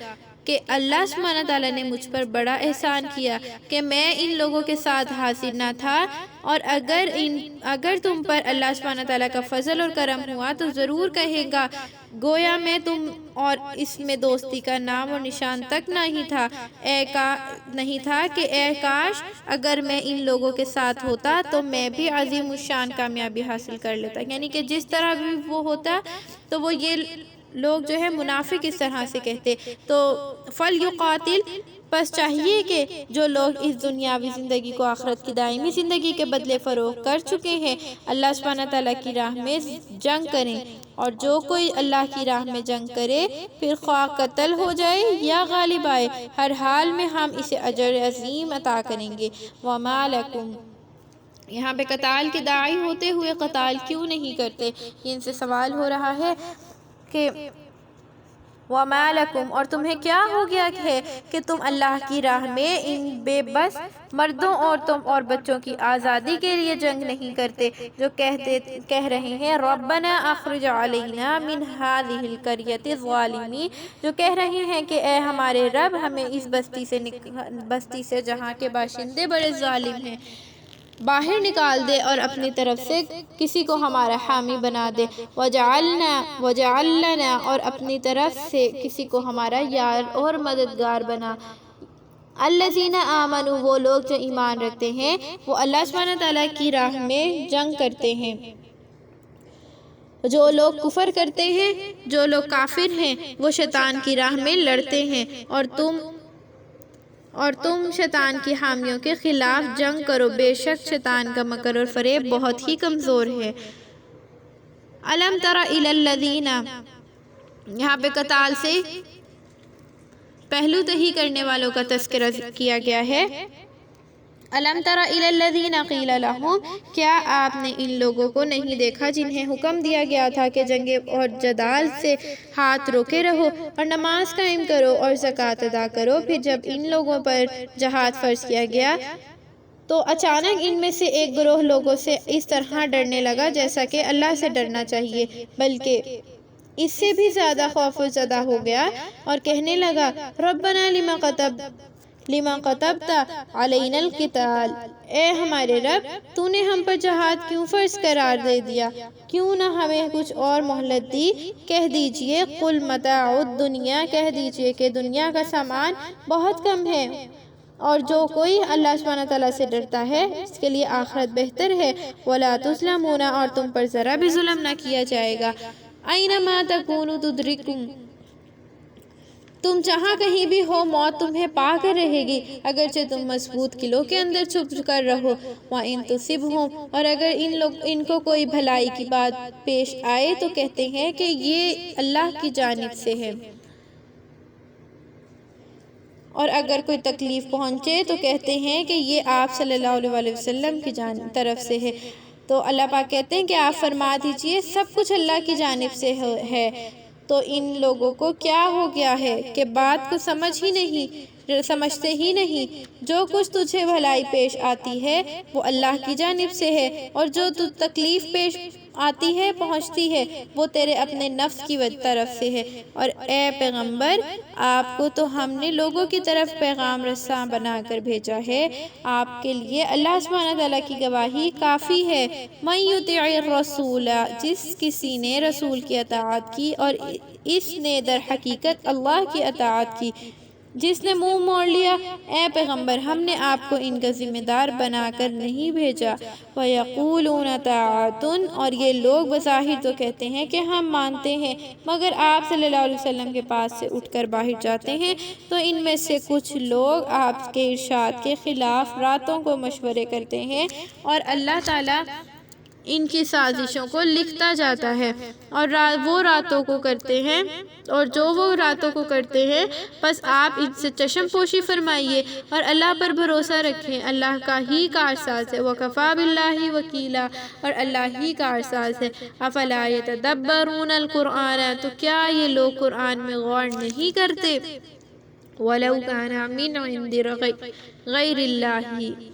[SPEAKER 1] کہ اللہ سبحانہ تعالیٰ نے مجھ پر بڑا احسان کیا کہ میں ان لوگوں کے ساتھ حاضر نہ تھا، اور اگر تم پر اللہ سبحانہ تعالیٰ کا فضل اور کرم ہوا تو ضرور کہے گا گویا میں تم اور اس میں دوستی کا نام اور نشان تک نہیں تھا کہ اے کاش اگر میں ان لوگوں کے ساتھ ہوتا تو میں بھی عظیم الشان کامیابی حاصل کر لیتا۔ یعنی کہ جس طرح بھی وہ ہوتا تو وہ یہ لوگ جو ہے منافق اس طرح سے کہتے۔ تو فَلْيُقَاتِلْ، پس چاہیے کہ جو لوگ اس دنیاوی زندگی کو آخرت کی دائمی زندگی کے بدلے فروخت کر چکے ہیں اللہ سبحانہ تعالیٰ کی راہ میں جنگ کریں، اور جو کوئی اللہ کی راہ میں جنگ کرے پھر خواہ قتل ہو جائے یا غالب آئے، ہر حال میں ہم اسے اجر عظیم عطا کریں گے۔ وَمَا لَكُمْ، یہاں پہ قتال کے داعی ہوتے ہوئے قتال کیوں نہیں کرتے، ان سے سوال ہو رہا ہے کہ وَمَا لَكُمْ، اور تمہیں کیا ہو گیا ہے کہ تم اللہ کی راہ میں ان بے بس مردوں عورتوں اور بچوں کی آزادی کے لیے جنگ نہیں کرتے جو کہہ رہے ہیں ربنا اخرج علینا من هذه القریۃ الظالم، جو کہہ رہے ہیں کہ اے ہمارے رب ہمیں اس بستی سے جہاں کے باشندے بڑے ظالم ہیں باہر نکال دے اور اپنی طرف سے کسی کو ہمارا حامی بنا دے، وَجَعَلْ لَنَا، اور اپنی طرف سے کسی کو ہمارا یار اور مددگار بنا۔ الَّذِينَ آمَنُوا، وہ لوگ جو ایمان رکھتے ہیں وہ اللہ سبحانہ تعالیٰ کی راہ میں جنگ کرتے ہیں۔ جو لوگ کفر کرتے ہیں، جو لوگ کافر ہیں وہ شیطان کی راہ میں لڑتے ہیں، اور تم شیطان کی حامیوں کے خلاف جنگ کرو، بے شک شیطان کا مکر اور فریب بہت ہی کمزور ہے۔ الم تر الی الذین، یہاں پہ قتال سے پہلو تہی کرنے والوں کا تذکرہ کیا گیا ہے۔ الم تر الی الذین قیل لہم، کیا آپ نے ان لوگوں کو نہیں دیکھا جنہیں حکم دیا گیا تھا کہ جنگ اور جدال سے ہاتھ روکے رہو اور نماز قائم کرو اور زکوٰۃ ادا کرو، پھر جب ان لوگوں پر جہاد فرض کیا گیا تو اچانک ان میں سے ایک گروہ لوگوں سے اس طرح ڈرنے لگا جیسا کہ اللہ سے ڈرنا چاہیے، بلکہ اس سے بھی زیادہ خوف زدہ ہو گیا اور کہنے لگا ربنا لما کتبت علینا القتال، اے ہمارے رب تو نے ہم پر جہاد کیوں فرض قرار دے دیا، کیوں نہ ہمیں کچھ اور مہلت دی۔ کہہ دیجئے قل متاع الدنیا، کہہ دیجئے کہ دنیا کا سامان بہت کم ہے، اور جو کوئی اللہ سبحانہ تعالیٰ سے ڈرتا ہے اس کے لیے آخرت بہتر ہے۔ وَلَا تُظْلَمُونَ، اور تم پر ذرا بھی ظلم نہ کیا جائے گا۔ أَيْنَمَا تَكُونُوا تُدْرِكْكُمْ، تم جہاں کہیں بھی ہو موت تمہیں پا کر رہے گی، اگرچہ تم مضبوط قلعوں کے اندر چھپ کر رہو۔ وَإِن تُصِبْهُمْ، اور اگر ان کو کوئی بھلائی کی بات پیش آئے تو کہتے ہیں کہ یہ اللہ کی جانب سے ہے، اور اگر کوئی تکلیف پہنچے تو کہتے ہیں کہ یہ آپ صلی اللہ علیہ وسلم کی طرف سے ہے۔ تو اللہ پاک کہتے ہیں کہ آپ فرما دیجئے سب کچھ اللہ کی جانب سے ہے۔ تو ان لوگوں کو کیا ہو گیا ہے کہ بات کو سمجھتے ہی نہیں، جو کچھ تجھے بھلائی پیش آتی ہے وہ اللہ کی جانب سے ہے، اور جو تکلیف پیش آتی ہے پہنچتی ہے وہ تیرے اپنے نفس کی طرف سے ہے۔ اور اے پیغمبر آپ کو تو ہم نے لوگوں کی طرف پیغام رساں بنا کر بھیجا ہے، آپ کے لیے اللہ سبحانہ تعالیٰ کی گواہی کافی ہے۔ مَن یُطِعِ الرَّسُولَ، جس کسی نے رسول کی اطاعت کی اور اس نے در حقیقت اللہ کی اطاعت کی، جس نے منہ موڑ لیا، اے پیغمبر ہم نے آپ کو ان کا ذمہ دار بنا کر نہیں بھیجا۔ وَيَقُولُونَ طَاعَةٌ، اور یہ لوگ بظاہر تو کہتے ہیں کہ ہم مانتے ہیں، مگر آپ صلی اللہ علیہ وسلم کے پاس سے اٹھ کر باہر جاتے ہیں تو ان میں سے کچھ لوگ آپ کے ارشاد کے خلاف راتوں کو مشورے کرتے ہیں، اور اللہ تعالیٰ ان کی سازشوں کو لکھتا جاتا ہے، اور وہ راتوں کو کرتے ہیں، اور جو وہ راتوں کو کرتے ہیں بس آپ ان سے چشم پوشی فرمائیے اور اللہ پر بھروسہ رکھیں، اللہ کا ہی کارساز ہے۔ وَكَفَى بِاللَّهِ وَكِيلًا، اور اللہ ہی کارساز ہے۔ أَفَلَا يَتَدَبَّرُونَ الْقُرْآنَ، تو کیا یہ لوگ قرآن میں غور نہیں کرتے؟ وَلَوْ كَانَ مِنْ عِنْدِ غَيْرِ اللَّهِ،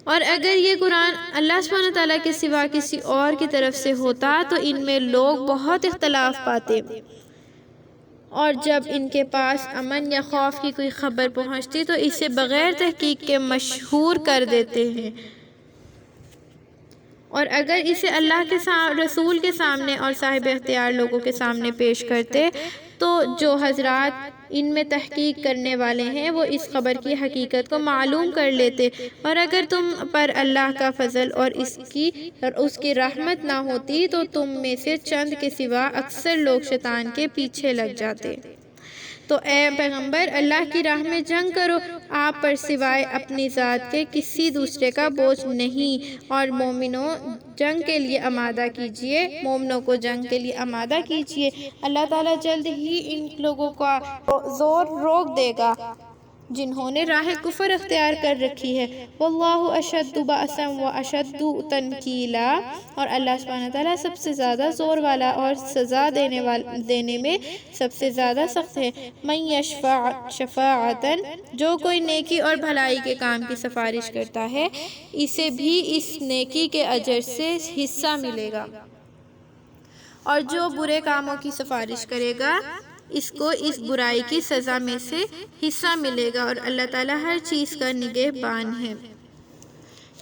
[SPEAKER 1] اور اگر یہ قرآن اللہ سبحانہ تعالیٰ کے سوا کسی اور کی طرف سے ہوتا تو ان میں لوگ بہت اختلاف پاتے، اور جب ان کے پاس امن یا خوف کی کوئی خبر پہنچتی تو اسے بغیر تحقیق کے مشہور کر دیتے ہیں، اور اگر اسے اللہ کے رسول کے سامنے اور صاحب اختیار لوگوں کے سامنے پیش کرتے تو جو حضرات ان میں تحقیق کرنے والے ہیں وہ اس خبر کی حقیقت کو معلوم کر لیتے، اور اگر تم پر اللہ کا فضل اور اس کی رحمت نہ ہوتی تو تم میں سے چند کے سوا اکثر لوگ شیطان کے پیچھے لگ جاتے۔ تو اے پیغمبر اللہ کی راہ میں جنگ کرو، آپ پر سوائے اپنی ذات کے کسی دوسرے کا بوجھ نہیں، اور مومنوں کو جنگ کے لیے آمادہ کیجئے۔ اللہ تعالیٰ جلد ہی ان لوگوں کا زور روک دے گا جنہوں نے راہ کفر اختیار کر رکھی ہے۔ واللہ اشد بأسا واشد تنکیلا، اور اللہ سبحانہ تعالیٰ سب سے زیادہ زور والا اور سزا دینے میں سب سے زیادہ سخت ہے۔ من یشفع شفاعتا، جو کوئی نیکی اور بھلائی کے کام کی سفارش کرتا ہے اسے بھی اس نیکی کے اجر سے حصہ ملے گا، اور جو برے کاموں کی سفارش کرے گا اس کو اس برائی کی سزا میں سے حصہ ملے گا، اور اللہ تعالیٰ ہر چیز کا نگہبان ہے۔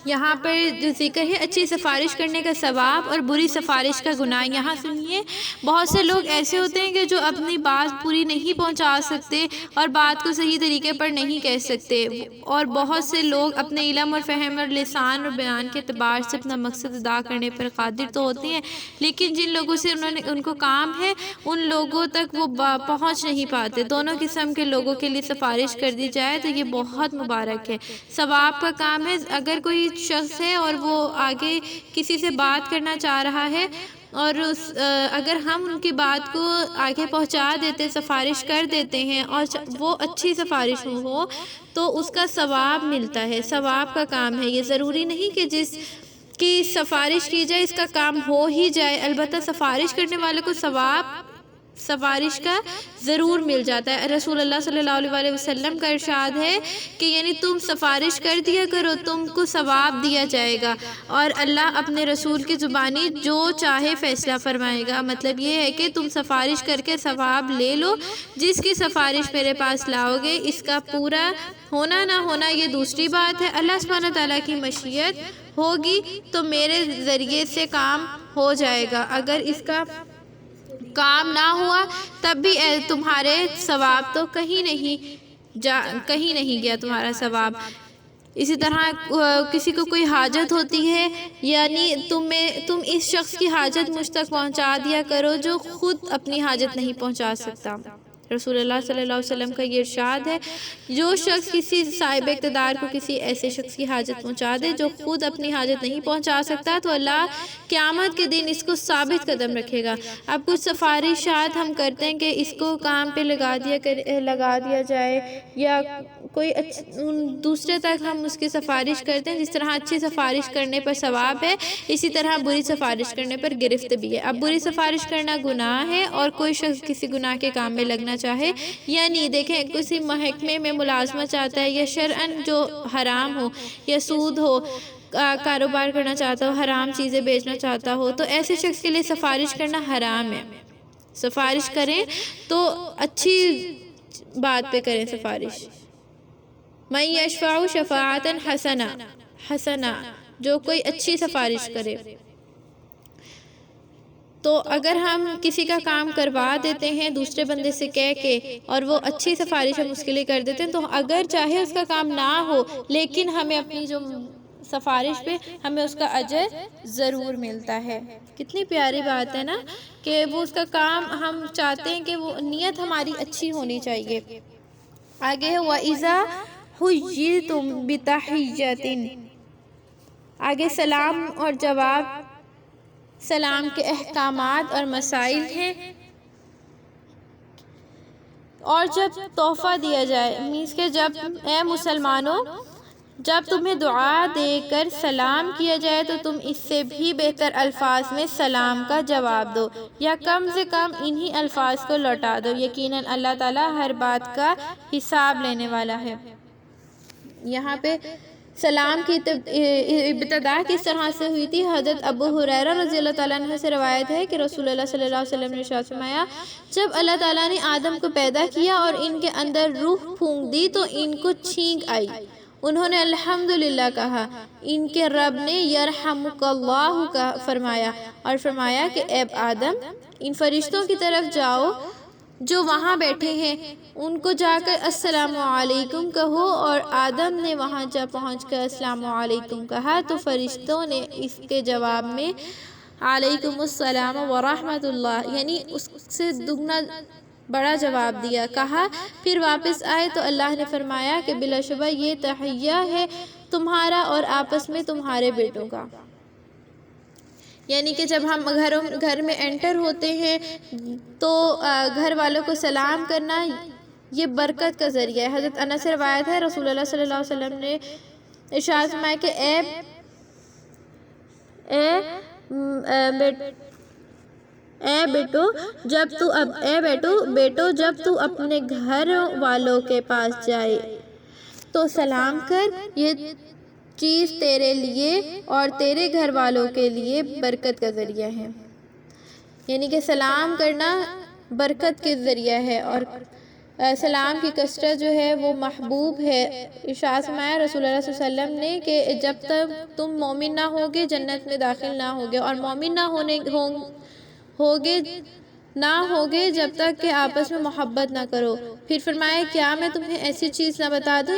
[SPEAKER 1] یہاں پر جو ذکر ہے اچھی سفارش کرنے کا ثواب اور بری سفارش کا گناہ، یہاں سنیے بہت سے لوگ ایسے ہوتے ہیں کہ جو اپنی بات پوری نہیں پہنچا سکتے اور بات کو صحیح طریقے پر نہیں کہہ سکتے، اور بہت سے لوگ اپنے علم اور فہم اور لسان اور بیان کے اعتبار سے اپنا مقصد ادا کرنے پر قادر تو ہوتے ہیں، لیکن جن لوگوں سے ان کو کام ہے ان لوگوں تک وہ پہنچ نہیں پاتے۔ دونوں قسم کے لوگوں کے لیے سفارش کر دی جائے تو یہ بہت مبارک ہے، ثواب کا کام ہے۔ اگر کوئی شخص ہے اور وہ آگے کسی سے بات کرنا چاہ رہا ہے اور اگر ہم ان کی بات کو آگے پہنچا دیتے، سفارش کر دیتے ہیں اور وہ اچھی سفارش ہو تو اس کا ثواب ملتا ہے، ثواب کا کام ہے۔ یہ ضروری نہیں کہ جس کی سفارش کی جائے اس کا کام ہو ہی جائے، البتہ سفارش کرنے والے کو ثواب سفارش کا ضرور مل جاتا ہے۔ رسول اللہ صلی اللہ علیہ وسلم کا ارشاد ہے کہ یعنی تم سفارش کر دیا کرو، تم کو ثواب دیا جائے گا، اور اللہ اپنے رسول کی زبانی جو چاہے فیصلہ فرمائے گا۔ مطلب یہ ہے کہ تم سفارش کر کے ثواب لے لو، جس کی سفارش میرے پاس لاؤ گے اس کا پورا ہونا نہ ہونا یہ دوسری بات ہے، اللہ سبحانہ تعالیٰ کی مشیت ہوگی تو میرے ذریعے سے کام ہو جائے گا، اگر اس کا کام نہ ہوا تب بھی تمہارے ثواب تو کہیں نہیں گیا تمہارا ثواب۔ اسی طرح کسی کو کوئی حاجت ہوتی ہے، یعنی تم اس شخص کی حاجت مجھ تک پہنچا دیا کرو جو خود اپنی حاجت نہیں پہنچا سکتا۔ رسول اللہ صلی اللہ علیہ وسلم کا یہ ارشاد ہے، جو شخص کسی صاحب اقتدار کو کسی ایسے شخص کی حاجت پہنچا دے جو خود اپنی حاجت نہیں پہنچا سکتا تو اللہ قیامت کے دن اس کو ثابت قدم رکھے گا۔ اب کچھ سفارشات ہم کرتے ہیں کہ اس کو کام پہ لگا دیا جائے یا کوئی دوسرے تک ہم اس کی سفارش کرتے ہیں، جس طرح اچھی سفارش کرنے پر ثواب ہے اسی طرح بری سفارش کرنے پر گرفت بھی ہے۔ اب بری سفارش کرنا گناہ ہے، اور کوئی شخص کسی گناہ کے کام میں لگنا چاہے، یعنی دیکھیں کسی محکمے میں ملازمت چاہتا ہے یا شرعاً جو حرام ہو یا سود ہو، کاروبار کرنا چاہتا ہو، حرام چیزیں بیچنا چاہتا ہو، تو ایسے شخص کے لیے سفارش کرنا حرام ہے۔ سفارش کریں تو اچھی بات پہ کریں سفارش۔ من یشفع شفاعتا حسنہ، جو کوئی اچھی سفارش کرے۔ تو اگر ہم کسی کا کام کروا دیتے ہیں دوسرے بندے سے کہہ کے اور وہ اچھی سفارش ہم اس کے لیے کر دیتے ہیں تو اگر چاہے اس کا کام نہ ہو لیکن ہمیں اپنی جو سفارش پہ ہمیں اس کا اجر ضرور ملتا ہے۔ کتنی پیاری بات ہے نا کہ وہ اس کا کام ہم چاہتے ہیں کہ وہ نیت ہماری اچھی ہونی چاہیے۔ آگے ہے وَإِذَا حُيِّيتُم بِتَحِيَّةٍ، آگے سلام اور جواب، سلام کے احکامات اور مسائل ہیں۔ اور جب تحفہ دیا جائے مینس کہ جب اے مسلمانوں جب تمہیں دعا دے کر سلام کیا جائے تو تم اس سے بھی بہتر الفاظ میں سلام کا جواب دو یا کم سے کم انہی الفاظ کو لوٹا دو، یقیناً اللہ تعالیٰ ہر بات کا حساب لینے والا ہے۔ یہاں پہ سلام کی ابتدا کس طرح سے ہوئی تھی؟ حضرت ابو ہریرہ رضی اللہ تعالیٰ عنہ سے روایت ہے کہ رسول اللہ صلی اللہ علیہ وسلم نے ارشاد فرمایا، جب اللہ تعالیٰ نے آدم کو پیدا کیا اور ان کے اندر روح پھونک دی تو ان کو چھینک آئی، انہوں نے الحمدللہ کہا، ان کے رب نے یرحمک اللہ فرمایا اور فرمایا کہ اے آدم ان فرشتوں کی طرف جاؤ جو وہاں بیٹھے ہیں، ان کو جا کر السلام علیکم کہو، اور آدم نے وہاں جا پہنچ کر السلام علیکم کہا تو فرشتوں نے اس کے جواب میں علیکم السلام ورحمۃ اللہ یعنی اس سے دگنا بڑا جواب دیا کہا۔ پھر واپس آئے تو اللہ نے فرمایا کہ بلا شبہ یہ تحیہ ہے تمہارا اور آپس میں تمہارے بیٹوں کا، یعنی کہ جب ہم گھر میں انٹر ہوتے ہیں تو گھر والوں کو سلام کرنا یہ برکت کا ذریعہ ہے۔ حضرت انس سے روایت ہے رسول اللہ صلی اللہ علیہ وسلم نے ارشاد فرمایا کہ اے بیٹو جب تو اپنے گھر والوں کے پاس جائے تو سلام کر، یہ چیز تیرے لیے اور تیرے گھر والوں کے لیے برکت کا ذریعہ ہے، یعنی کہ سلام کرنا برکت کے ذریعہ ہے اور سلام کی کثرت جو ہے وہ محبوب ہے۔ ارشاد فرمایا رسول اللہ صلی اللہ علیہ وسلم نے کہ جب تک تم مومن نہ ہوگے جنت میں داخل نہ ہوگے، اور مومن نہ ہوگے جب تک کہ آپس میں محبت نہ کرو۔ پھر فرمایا کیا میں تمہیں ایسی چیز نہ بتا دوں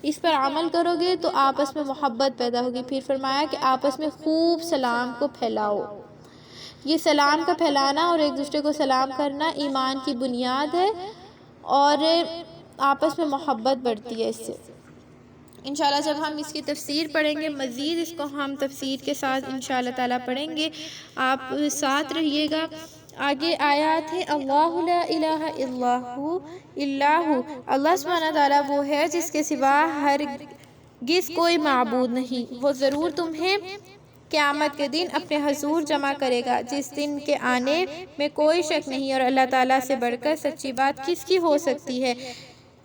[SPEAKER 1] اس پر عمل کرو گے تو آپس میں محبت پیدا ہوگی۔ پھر فرمایا کہ آپس میں خوب سلام کو پھیلاؤ۔ یہ سلام کا پھیلانا اور ایک دوسرے کو سلام کرنا ایمان کی بنیاد ہے اور آپس میں محبت بڑھتی ہے اس سے۔ انشاءاللہ جب ہم اس کی تفسیر پڑھیں گے مزید اس کو ہم تفسیر کے ساتھ انشاءاللہ تعالیٰ پڑھیں گے، آپ ساتھ رہیے گا۔ آگے آیات ہے اللہ لا الہ الا ہو، اللہ سبحانہ تعالیٰ وہ ہے جس کے سوا ہرگز کوئی معبود نہیں، وہ ضرور تمہیں قیامت کے دن اپنے حضور جمع کرے گا جس دن کے آنے میں کوئی شک نہیں، اور اللہ تعالیٰ سے بڑھ کر سچی بات کس کی ہو سکتی ہے۔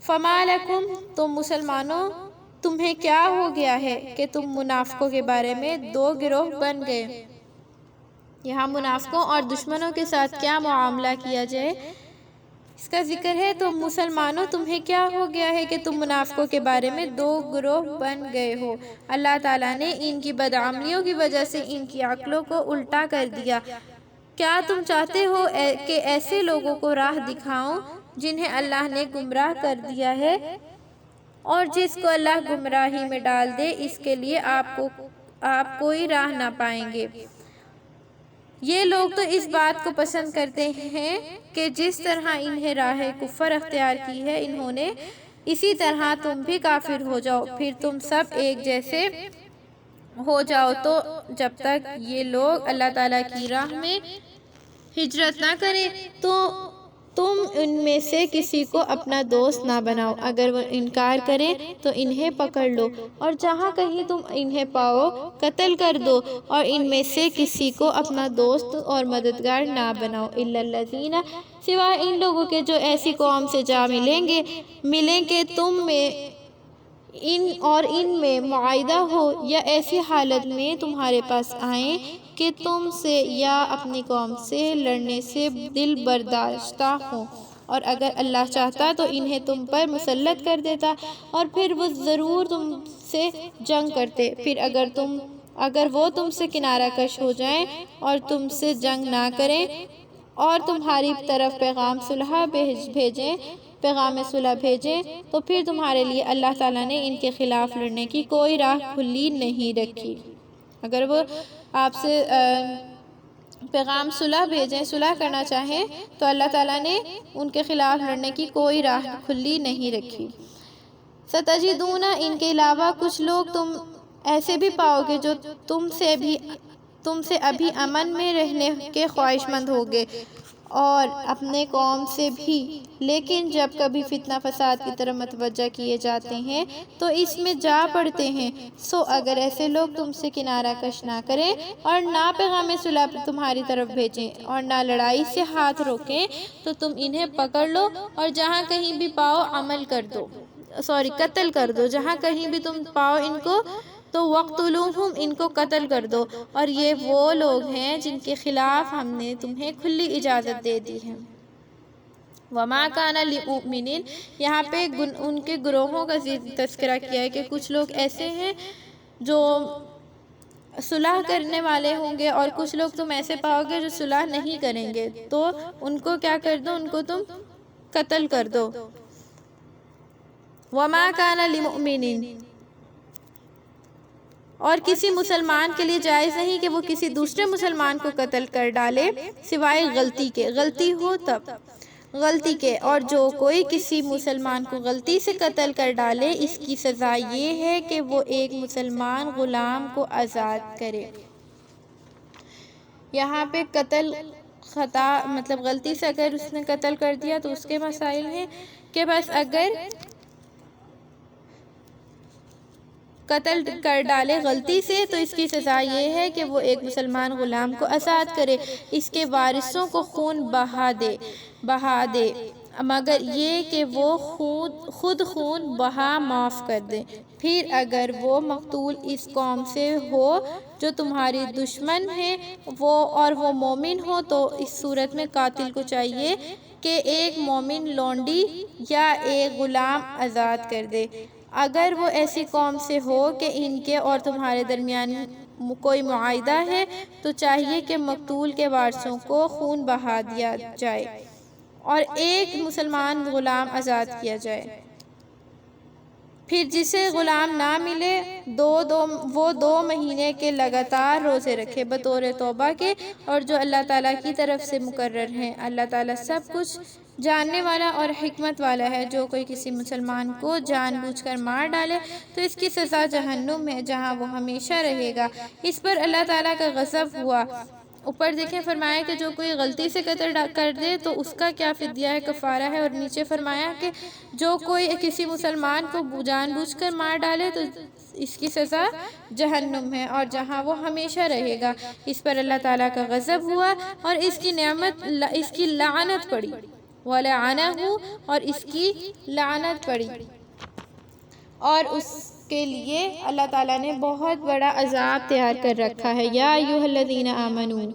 [SPEAKER 1] فما لکم، تم مسلمانوں تمہیں کیا ہو گیا ہے کہ تم منافقوں کے بارے میں دو گروہ بن گئے۔ یہاں منافقوں اور دشمنوں کے ساتھ کیا معاملہ کیا جائے اس کا ذکر ہے۔ تو مسلمانوں تمہیں کیا ہو گیا ہے کہ تم منافقوں کے بارے میں دو گروہ بن گئے ہو، اللہ تعالیٰ نے ان کی بدعملیوں کی وجہ سے ان کی عقلوں کو الٹا کر دیا۔ کیا تم چاہتے ہو کہ ایسے لوگوں کو راہ دکھاؤں جنہیں اللہ نے گمراہ کر دیا ہے، اور جس کو اللہ گمراہی میں ڈال دے اس کے لیے آپ کوئی راہ نہ پائیں گے۔ یہ لوگ تو اس بات کو پسند کرتے ہیں کہ جس طرح انہیں راہ کفر اختیار کی ہے انہوں نے، اسی طرح تم بھی کافر ہو جاؤ، پھر تم سب ایک جیسے ہو جاؤ۔ تو جب تک یہ لوگ اللہ تعالیٰ کی راہ میں ہجرت نہ کریں تو تم ان میں سے کسی کو اپنا دوست نہ بناؤ، اگر وہ انکار کریں تو انہیں پکڑ لو، اور جہاں کہیں تم انہیں پاؤ قتل کر دو، اور ان میں سے کسی کو اپنا دوست اور مددگار نہ بناؤ، الا الذین، سوائے ان لوگوں کے جو ایسی قوم سے جا ملیں کہ تم میں ان میں معاہدہ ہو، یا ایسی حالت میں تمہارے پاس آئیں کہ تم سے یا اپنی قوم سے لڑنے سے دل برداشتہ ہوں، اور اگر اللہ چاہتا تو انہیں تم پر مسلط کر دیتا اور پھر وہ ضرور تم سے جنگ کرتے، پھر اگر تم اگر وہ تم سے کنارہ کش ہو جائیں اور تم سے جنگ نہ کریں اور تمہاری طرف پیغام صلح بھیجیں تو پھر تمہارے لیے اللہ تعالیٰ نے ان کے خلاف لڑنے کی کوئی راہ کھلی نہیں رکھی۔ اگر وہ آپ سے پیغام صلح بھیجیں، صلح کرنا چاہیں تو اللہ تعالیٰ نے ان کے خلاف لڑنے کی کوئی راہ کھلی نہیں رکھی۔ ستجدون، ان کے علاوہ کچھ لوگ تم ایسے بھی پاؤ گے جو تم سے ابھی امن میں رہنے کے خواہش مند ہوگے اور اپنے قوم سے بھی، لیکن جب کبھی فتنہ فساد کی طرف متوجہ کیے جاتے ہیں تو اس میں جا پڑتے ہیں۔ سو اگر ایسے لوگ تم سے کنارہ کش نہ کریں اور نہ پیغام صلح تمہاری طرف بھیجیں اور نہ لڑائی سے ہاتھ روکیں تو تم انہیں پکڑ لو اور جہاں کہیں بھی پاؤ قتل کر دو، جہاں کہیں بھی تم پاؤ ان کو تو وقتلوہم، ان کو قتل کر دو، اور یہ وہ لوگ ہیں جن کے خلاف ہم نے تمہیں کھلی اجازت دے دی ہے۔ وما کان لمؤمن، یہاں پہ ان کے گروہوں کا تذکرہ کیا ہے کہ کچھ لوگ ایسے ہیں جو صلح کرنے والے ہوں گے اور کچھ لوگ تم ایسے پاؤ گے جو صلح نہیں کریں گے، تو ان کو کیا کر دو، ان کو تم قتل کر دو۔ وما کان لمؤمن، اور کسی مسلمان کے لیے جائز نہیں کہ وہ کسی دوسرے مسلمان کو قتل کر ڈالے سوائے غلطی کے، غلطی ہو تب، غلطی کے، اور جو کوئی کسی مسلمان کو غلطی سے قتل کر ڈالے اس کی سزا یہ ہے کہ وہ ایک مسلمان غلام کو آزاد کرے۔ یہاں پہ قتل خطا مطلب غلطی سے اگر اس نے قتل کر دیا تو اس کے مسائل ہیں کہ بس اگر قتل کر ڈالے غلطی سے تو اس کی سزا یہ ہے کہ وہ ایک مسلمان غلام کو آزاد کرے، اس کے وارثوں کو خون بہا دے مگر یہ کہ وہ خود خون بہا معاف کر دے۔ پھر اگر وہ مقتول اس قوم سے ہو جو تمہاری دشمن ہے اور وہ مومن ہو تو اس صورت میں قاتل کو چاہیے کہ ایک مومن لونڈی یا ایک غلام آزاد کر دے۔ اگر وہ ایسی قوم سے ہو کہ ان کے اور تمہارے درمیان کوئی معاہدہ ہے تو چاہیے کہ مقتول کے وارثوں کو خون بہا دیا جائے اور ایک مسلمان غلام آزاد کیا جائے۔ پھر جسے غلام نہ ملے وہ 2 مہینے کے لگاتار روزے رکھے بطور توبہ کے، اور جو اللہ تعالیٰ کی طرف سے مقرر ہیں۔ اللہ تعالیٰ سب کچھ جاننے والا اور حکمت والا ہے۔ جو کوئی کسی مسلمان کو جان بوجھ کر مار ڈالے تو اس کی سزا جہنم ہے جہاں وہ ہمیشہ رہے گا۔ اس پر اللہ تعالیٰ کا غضب ہوا۔ اوپر دیکھیں فرمایا کہ جو کوئی غلطی سے قتل کر دے تو اس کا کیا فدیہ ہے، کفارہ ہے، اور نیچے فرمایا کہ جو کوئی کسی مسلمان کو جان بوجھ کر مار ڈالے تو اس کی سزا جہنم ہے اور جہاں وہ ہمیشہ رہے گا۔ اس پر اللہ تعالیٰ کا غضب ہوا اور اس کی لعنت پڑی، وَلَعَنَهُ، اور اس کی لعنت پڑی، اور اس کے لیے اللہ تعالیٰ نے بہت بڑا عذاب تیار کر رکھا ہے۔ یا ایھا الذین آمنوا،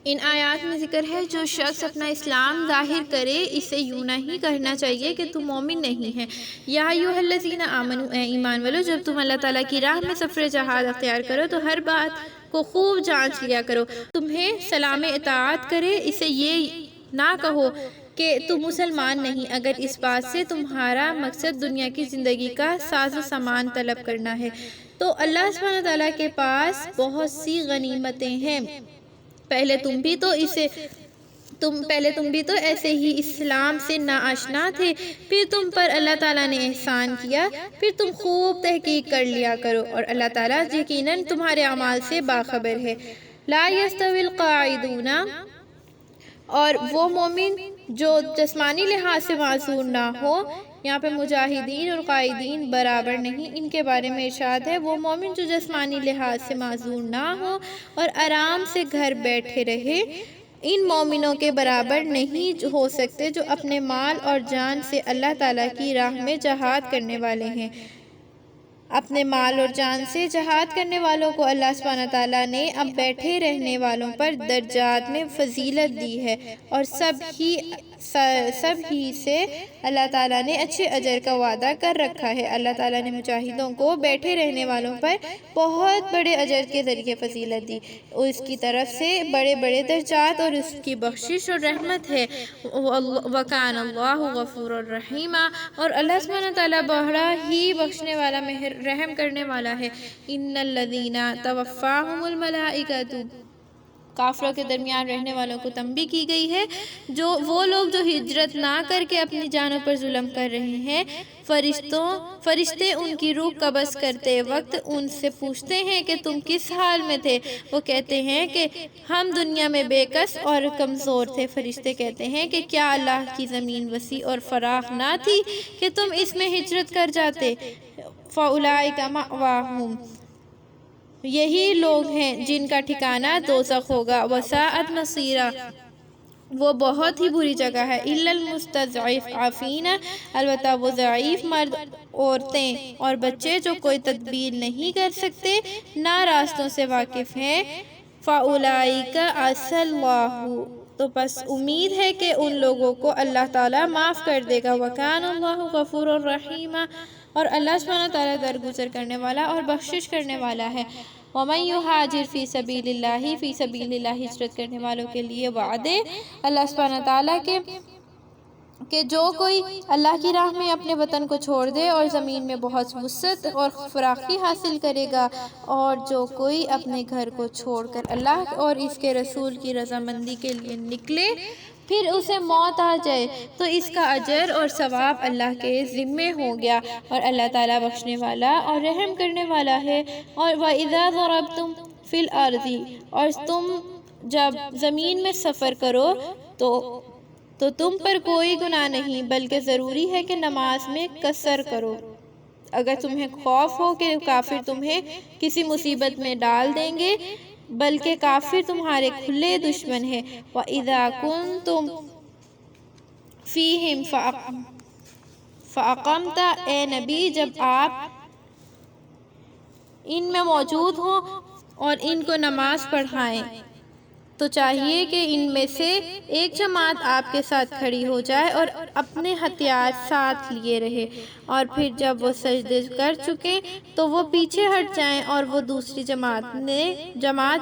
[SPEAKER 1] ان آیات میں ذکر ہے جو شخص اپنا اسلام ظاہر کرے اسے یوں نہیں کہنا چاہیے کہ تم مومن نہیں ہے۔ یا ایھا الذین آمنوا، اے ایمان والو، جب تم اللہ تعالیٰ کی راہ میں سفر جہاد اختیار کرو تو ہر بات کو خوب جانچ لیا کرو۔ تمہیں سلام اطاعت کرے اسے یہ نہ کہو کہ تم مسلمان نہیں اگر اس بات سے تمہارا مقصد دنیا کی زندگی کا ساز و سامان طلب کرنا ہے تو اللہ سبحانہ تعالیٰ کے پاس بہت سی غنیمتیں ہیں۔ پہلے تم بھی تو ایسے ہی اسلام سے ناآشنا تھے، پھر تم پر اللہ تعالیٰ نے احسان کیا، پھر تم خوب تحقیق کر لیا کرو اور اللہ تعالیٰ یقیناً تمہارے اعمال سے باخبر ہے۔ لا یستوی القاعدون، اور وہ مومن جو جسمانی لحاظ سے معذور نہ ہو، یہاں پہ مجاہدین اور قائدین برابر نہیں، ان کے بارے میں ارشاد ہے وہ مومن جو جسمانی لحاظ سے معذور نہ ہو اور آرام سے گھر بیٹھے رہے، ان مومنوں کے برابر نہیں ہو سکتے جو اپنے مال اور جان سے اللہ تعالیٰ کی راہ میں جہاد کرنے والے ہیں۔ اپنے مال اور جان سے جہاد کرنے والوں کو اللہ سبحانہ تعالیٰ نے اب بیٹھے رہنے والوں پر درجات میں فضیلت دی ہے اور سب ہی سب ہی سے اللہ تعالیٰ نے اچھے اجر کا وعدہ کر رکھا ہے۔ اللہ تعالیٰ نے مجاہدوں کو بیٹھے رہنے والوں پر بہت بڑے اجر کے ذریعے فضیلت دی، اس کی طرف سے بڑے بڑے درجات اور اس کی بخشش اور رحمت ہے۔ وَكَانَ اللَّهُ غَفُورًا رَحِيمًا، اور اللہ سبحانہ تعالیٰ بڑا ہی بخشنے والا رحم کرنے والا ہے۔ إِنَّ الَّذِينَ تَوَفَّاهُمُ الْمَلَائِكَةُ، کافروں کے درمیان رہنے والوں کو تنبیہ کی گئی ہے، جو وہ لوگ جو ہجرت نہ کر کے اپنی جانوں پر ظلم کر رہے ہیں، فرشتے ان کی روح قبض کرتے وقت ان سے پوچھتے ہیں کہ تم کس حال میں تھے؟ وہ کہتے ہیں کہ ہم دنیا میں بے کس اور کمزور تھے۔ فرشتے کہتے ہیں کہ کیا اللہ کی زمین وسیع اور فراخ نہ تھی کہ تم اس میں ہجرت کر جاتے؟ فَأُولَئِكَ مَأْوَاهُمْ، یہی لوگ ہیں جن کا ٹھکانہ دوزخ ہوگا۔ وَسَاءَتْ مَصِيرًا، وہ بہت ہی بری جگہ ہے۔ إِلَّا الْمُسْتَضْعَفِينَ، البتہ وہ ضعیف مرد، عورتیں اور بچے جو کوئی تدبیر نہیں کر سکتے، نہ راستوں سے واقف ہیں۔ فَأُولَئِكَ عَسَى اللَّهُ، تو بس امید ہے کہ ان لوگوں کو اللہ تعالیٰ معاف کر دے گا۔ وَكَانَ اللَّهُ غَفُورًا رَحِيمًا، اور اللہ سبحانہ تعالیٰ درگزر کرنے والا اور بخشش کرنے والا ہے۔ وَمَن يُهَاجِرْ فِي سَبِيلِ اللَّهِ، فی سبیل اللہ ہجرت کرنے والوں کے لیے وعدے اللہ سبحانہ تعالیٰ کے کہ جو کوئی اللہ کی راہ میں اپنے وطن کو چھوڑ دے اور زمین میں بہت وسعت اور فراخی حاصل کرے گا، اور جو کوئی اپنے گھر کو چھوڑ کر اللہ اور اس کے رسول کی رضامندی کے لیے نکلے پھر اسے موت آ جائے تو اس کا اجر اور ثواب اللہ کے ذمے ہو گیا، اور اللہ تعالیٰ بخشنے والا اور رحم کرنے والا ہے۔ اور وَإِذَا ضَرَبْتُمْ فِي الْأَرْضِ، اور تم جب زمین میں سفر کرو تو تم پر کوئی گناہ نہیں، بلکہ ضروری ہے کہ نماز میں قصر کرو، اگر تمہیں خوف ہو کہ کافر تمہیں کسی مصیبت میں ڈال دیں گے، بلکہ کافر تمہارے کھلے دشمن ہیں۔ وَإِذَا كُنْتُمْ فِيهِمْ فَأَقَمْتَ، اے نبی جب آپ ان میں موجود ہوں اور ان کو نماز پڑھائیں تو چاہیے کہ ان میں سے ایک جماعت آپ کے ساتھ کھڑی ہو جائے اور اپنے ہتھیار ساتھ لیے رہے، اور پھر جب وہ سجدے کر چکے تو وہ پیچھے ہٹ جائیں، اور وہ دوسری جماعت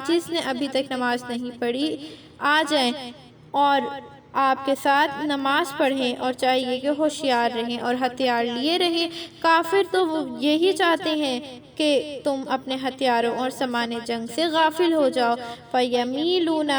[SPEAKER 1] جس نے ابھی تک نماز نہیں پڑھی آ جائیں اور آپ کے ساتھ نماز پڑھیں، اور چاہیے کہ ہوشیار رہیں اور ہتھیار لیے رہیں۔ کافر تو وہ یہی چاہتے ہیں کہ تم اپنے ہتھیاروں اور سامان جنگ سے غافل ہو جاؤ۔ فَيَمِيلُونَ،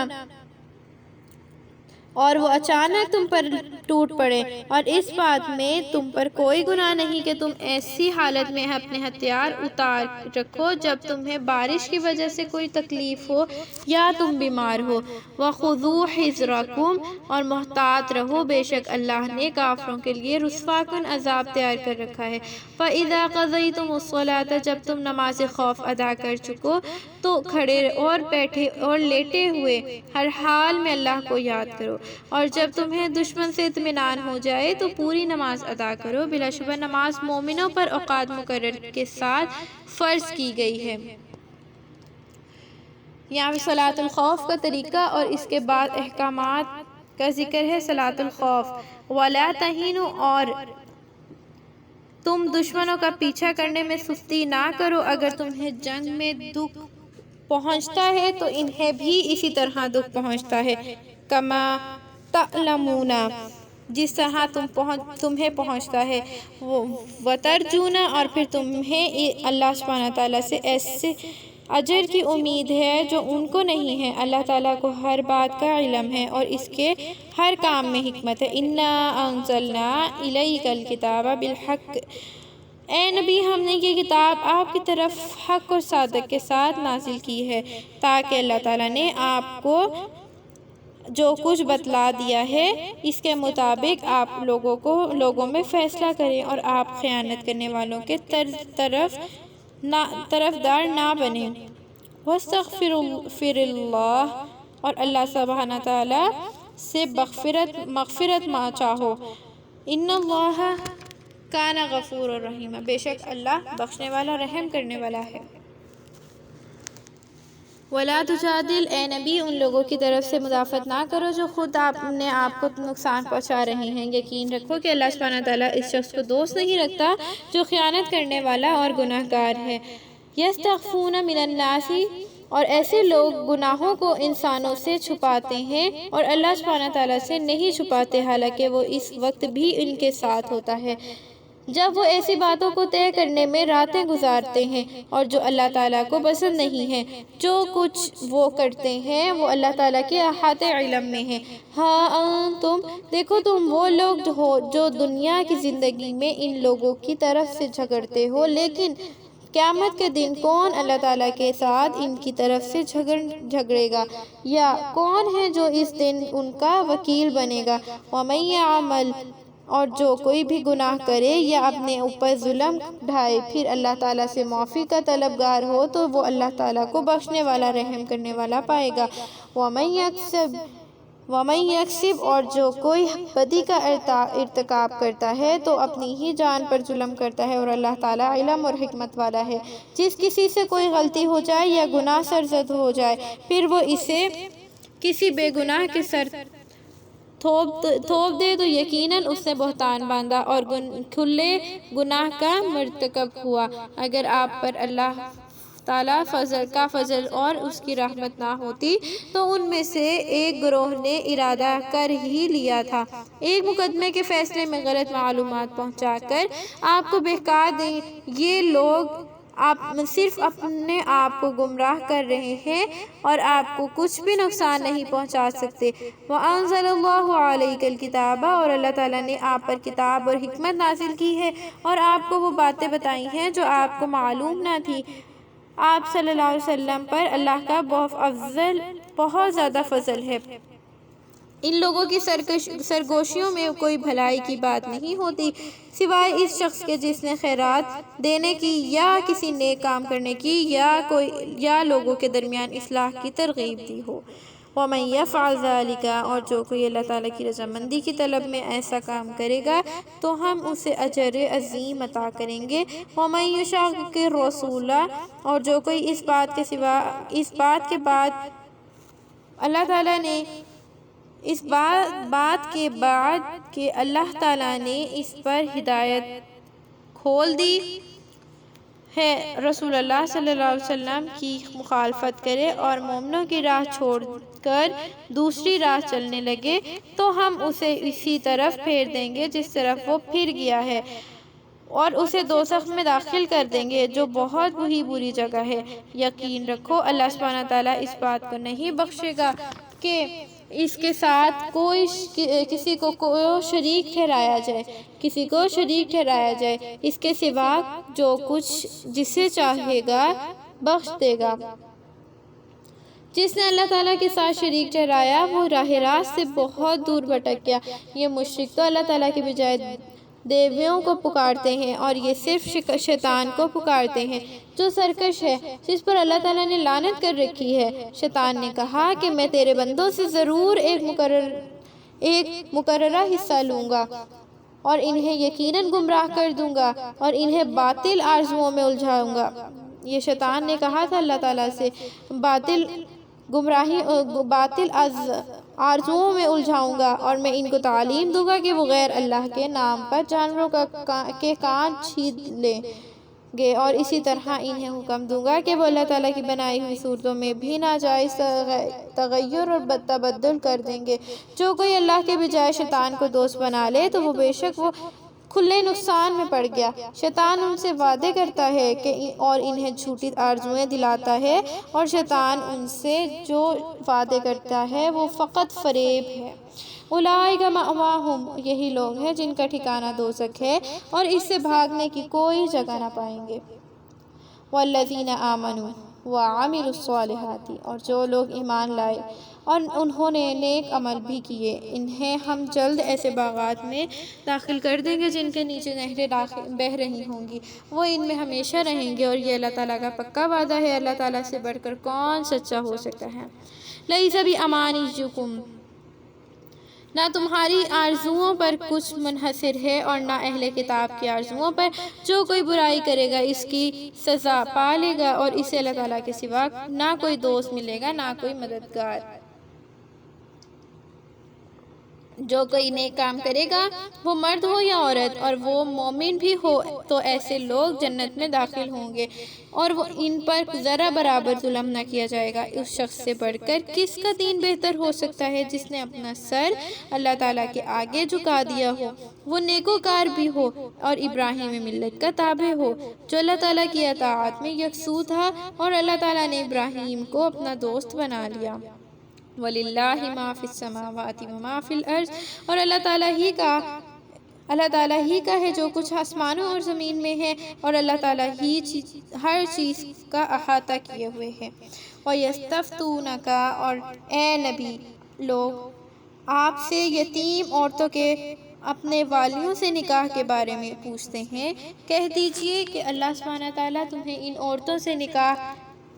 [SPEAKER 1] اور وہ اچانک تم پر ٹوٹ پڑے، اور اس بات میں تم پر کوئی گناہ نہیں کہ تم ایسی حالت میں اپنے ہتھیار اتار رکھو جب تمہیں بارش کی وجہ سے کوئی تکلیف ہو یا تم بیمار ہو۔ وَخُذُوا حِذْرَكُمْ، اور محتاط رہو، بے شک اللہ نے کافروں کے لیے رسوا کن عذاب تیار کر رکھا ہے۔ فَإِذَا قَضَيْتُمُ الصَّلَاةَ، جب تم نماز خوف ادا کر چکو تو کھڑے اور بیٹھے اور لیٹے ہوئے ہر حال میں اللہ کو یاد کرو، اور جب تمہیں دشمن سے اطمینان ہو جائے تو پوری نماز ادا کرو۔ بلا شبہ نماز مومنوں پر اوقات مقرر کے ساتھ فرض کی گئی ہے۔ یہاں صلاۃ الخوف کا طریقہ اور اس کے بعد احکامات کا ذکر ہے۔ صلاۃ الخوف، وَلَا تَهِنُوا، اور تم دشمنوں کا پیچھا کرنے میں سستی نہ کرو، اگر تمہیں جنگ میں دکھ پہنچتا ہے تو انہیں بھی اسی طرح دکھ پہنچتا ہے۔ کما تعلمون، جس طرح تمہیں پہنچتا ہے۔ وترجون، اور پھر تمہیں اللہ سبحانہ تعالیٰ سے ایسے اجر کی امید ہے جو ان کو نہیں ہے۔ اللہ تعالیٰ کو ہر بات کا علم ہے اور اس کے ہر کام میں حکمت ہے۔ اِنَّا أَنزَلْنَا إِلَيْكَ الْكِتَابَ بِالْحَقِّ، اے نبی ہم نے یہ کتاب آپ کی طرف حق اور صادق کے ساتھ نازل کی ہے، تاکہ اللہ تعالیٰ نے آپ کو جو کچھ بتلا دیا ہے اس کے مطابق آپ لوگوں میں فیصلہ کریں، اور آپ خیانت کرنے والوں کے طرفدار نہ بنیں۔ وَاسْتَغْفِرُوا اللَّهَ، اور اللہ سبحانہ تعالیٰ سے مغفرت چاہو۔ إِنَّ اللَّهَ كَانَ غَفُورًا رَحِيمًا، بے شک اللہ بخشنے والا رحم کرنے والا ہے۔ ولا تجادل، اے نبی ان لوگوں کی طرف سے مدافعت نہ کرو جو خود اپنے آپ کو نقصان پہنچا رہے ہیں۔ یقین رکھو کہ اللہ سبحانہ تعالیٰ اس شخص کو دوست نہیں رکھتا جو خیانت کرنے والا اور گناہ گار ہے۔ یستخفون من الناس، اور ایسے لوگ گناہوں کو انسانوں سے چھپاتے ہیں اور اللہ سبحانہ تعالیٰ سے نہیں چھپاتے، حالانکہ وہ اس وقت بھی ان کے ساتھ ہوتا ہے جب وہ ایسی باتوں کو طے کرنے میں راتیں گزارتے ہیں اور جو اللہ تعالیٰ کو پسند نہیں ہے۔ جو کچھ وہ کرتے ہیں وہ اللہ تعالیٰ کے احاطے علم میں ہے۔ ہاں انتم، دیکھو تم وہ لوگ جو دنیا کی زندگی میں ان لوگوں کی طرف سے جھگڑتے ہو، لیکن قیامت کے دن کون اللہ تعالیٰ کے ساتھ ان کی طرف سے جھگڑے گا، یا کون ہے جو اس دن ان کا وکیل بنے گا؟ وَمَن يَعْمَلْ، اور جو کوئی بھی گناہ کرے یا اپنے اوپر ظلم ڈھائے پھر اللہ تعالیٰ سے معافی کا طلبگار ہو تو وہ اللہ تعالیٰ کو بخشنے والا، رحم کرنے والا پائے گا۔ وَمَن يَكْسِبْ، اور جو کوئی بدی کا ارتکاب کرتا ہے تو اپنی ہی جان پر ظلم کرتا ہے، اور اللہ تعالیٰ علم اور حکمت والا ہے۔ جس کسی سے کوئی غلطی ہو جائے یا گناہ سرزد ہو جائے پھر وہ اسے کسی بے گناہ کے سر تھوپ دے تو یقیناً اس نے بہتان باندھا اور کھلے گناہ کا مرتکب ہوا۔ اگر آپ پر اللہ تعالیٰ کا فضل اور اس کی رحمت نہ ہوتی تو ان میں سے ایک گروہ نے ارادہ کر ہی لیا تھا ایک مقدمے کے فیصلے میں غلط معلومات پہنچا کر آپ کو بہکا دیں۔ یہ لوگ صرف اپنے آپ کو گمراہ کر رہے ہیں اور آپ کو کچھ بھی نقصان نہیں پہنچا سکتے۔ وَأَنزَلَ اللَّهُ عَلَيْكَ الْكِتَابَ، اور اللہ تعالیٰ نے آپ پر کتاب اور حکمت نازل کی ہے اور آپ کو وہ باتیں بتائی ہیں جو آپ کو معلوم نہ تھی۔ آپ صلی اللہ علیہ وسلم پر اللہ کا بہت زیادہ فضل ہے۔ ان لوگوں کی سرگوشیوں میں کوئی بھلائی کی بات نہیں ہوتی سوائے اس شخص کے جس نے خیرات دینے کی یا کسی نیک کام کرنے کی یا لوگوں کے درمیان اصلاح کی ترغیب دی ہو۔ وَمَن يَفْعَلْ ذَلِكَ، اور جو کوئی اللہ تعالیٰ کی رضامندی کی طلب میں ایسا کام کرے گا تو ہم اسے اجر عظیم عطا کریں گے۔ وَمَن يُشَاقِقِ الرَّسُولَ، اور جو کوئی اس بات کے بعد اللہ تعالیٰ نے کہ اللہ تعالیٰ نے اس پر ہدایت کھول دی ہے، رسول اللہ صلی اللہ علیہ وسلم کی مخالفت کرے اور مومنوں کی راہ چھوڑ کر دوسری راہ چلنے لگے تو ہم اسے اسی طرف پھیر دیں گے جس طرف وہ پھر گیا ہے، اور اسے دوزخ میں داخل کر دیں گے جو بہت بری جگہ ہے۔ یقین رکھو اللہ سبحانہ تعالیٰ اس بات کو نہیں بخشے گا کہ اس کے ساتھ کسی کو شریک ٹھہرایا جائے، اس کے سوا جو کچھ جسے چاہے گا بخش دے گا۔ جس نے اللہ تعالیٰ کے ساتھ شریک ٹھہرایا وہ راہ راست سے بہت دور بھٹک گیا۔ یہ مشرک تو اللہ تعالیٰ کے بجائے دیویوں کو پکارتے ہیں اور یہ صرف شیطان کو پکارتے ہیں جو سرکش ہے، جس پر اللہ تعالیٰ نے لعنت کر رکھی ہے۔ شیطان نے کہا کہ میں تیرے بندوں سے ضرور ایک مقررہ حصہ لوں گا اور انہیں یقیناً گمراہ کر دوں گا اور انہیں باطل آرزوؤں میں الجھاؤں گا۔ یہ شیطان نے کہا تھا اللہ تعالیٰ سے باطل آرزوؤں میں الجھاؤں گا اور میں ان کو تعلیم دوں گا کہ وہ غیر اللہ کے نام پر جانوروں کے کان چھید لیں گے، اور اسی طرح انہیں حکم دوں گا کہ وہ اللہ تعالیٰ کی بنائی ہوئی صورتوں میں بھی ناجائز تغیر اور تبدل کر دیں گے۔ جو کوئی اللہ کے بجائے شیطان کو دوست بنا لے تو وہ بے شک وہ کھلے نقصان میں پڑ گیا۔ شیطان ان سے وعدے کرتا ہے اور انہیں جھوٹی آرزویں دلاتا ہے، اور شیطان ان سے جو وعدے کرتا ہے وہ فقط فریب ہے۔ اولئک مأواہم، یہی لوگ ہیں جن کا ٹھکانہ دوزخ ہے اور اس سے بھاگنے کی کوئی جگہ نہ پائیں گے۔ والذین آمنوا وعملوا الصالحات، اور جو لوگ ایمان لائے اور انہوں نے نیک عمل بھی کیے، انہیں ہم جلد ایسے باغات میں داخل کر دیں گے جن کے نیچے نہریں بہہ رہی ہوں گی، وہ ان میں ہمیشہ رہیں گے، اور یہ اللہ تعالیٰ کا پکا وعدہ ہے۔ اللہ تعالیٰ سے بڑھ کر کون سچا ہو سکتا ہے؟ لیس بِأَمَانِیِّکُم، نہ تمہاری آرزوؤں پر کچھ منحصر ہے اور نہ اہل کتاب کی آرزوؤں پر۔ جو کوئی برائی کرے گا اس کی سزا پا لے گا اور اسے اللہ تعالیٰ کے سوا نہ کوئی دوست ملے گا نہ کوئی مددگار۔ جو کوئی نیک کام کرے گا وہ مرد ہو یا عورت اور وہ مومن بھی ہو تو ایسے لوگ جنت میں داخل ہوں گے اور وہ ان پر ذرا برابر ظلم نہ کیا جائے گا۔ اس شخص سے بڑھ کر کس کا دین بہتر ہو سکتا ہے جس نے اپنا سر اللہ تعالیٰ کے آگے جھکا دیا ہو، وہ نیکوکار بھی ہو اور ابراہیم ملت کا تابع ہو جو اللہ تعالیٰ کی اطاعت میں یکسو تھا، اور اللہ تعالیٰ نے ابراہیم کو اپنا دوست بنا لیا۔ وَلِلَّهِ مَا فِي السَّمَاوَاتِ وَمَا فِي الْأَرْضِ، اور اللہ تعالیٰ ہی کا ہے جو کچھ آسمانوں اور زمین میں ہے، اور اللہ تعالیٰ ہی ہر چیز کا احاطہ کیے ہوئے ہے۔ وَيَسْتَفْتُونَكَ، اور اے نبی لوگ آپ سے یتیم عورتوں کے اپنے والیوں سے نکاح کے بارے میں پوچھتے ہیں، کہہ دیجئے کہ اللہ سبحانہ تعالیٰ تمہیں ان عورتوں سے نکاح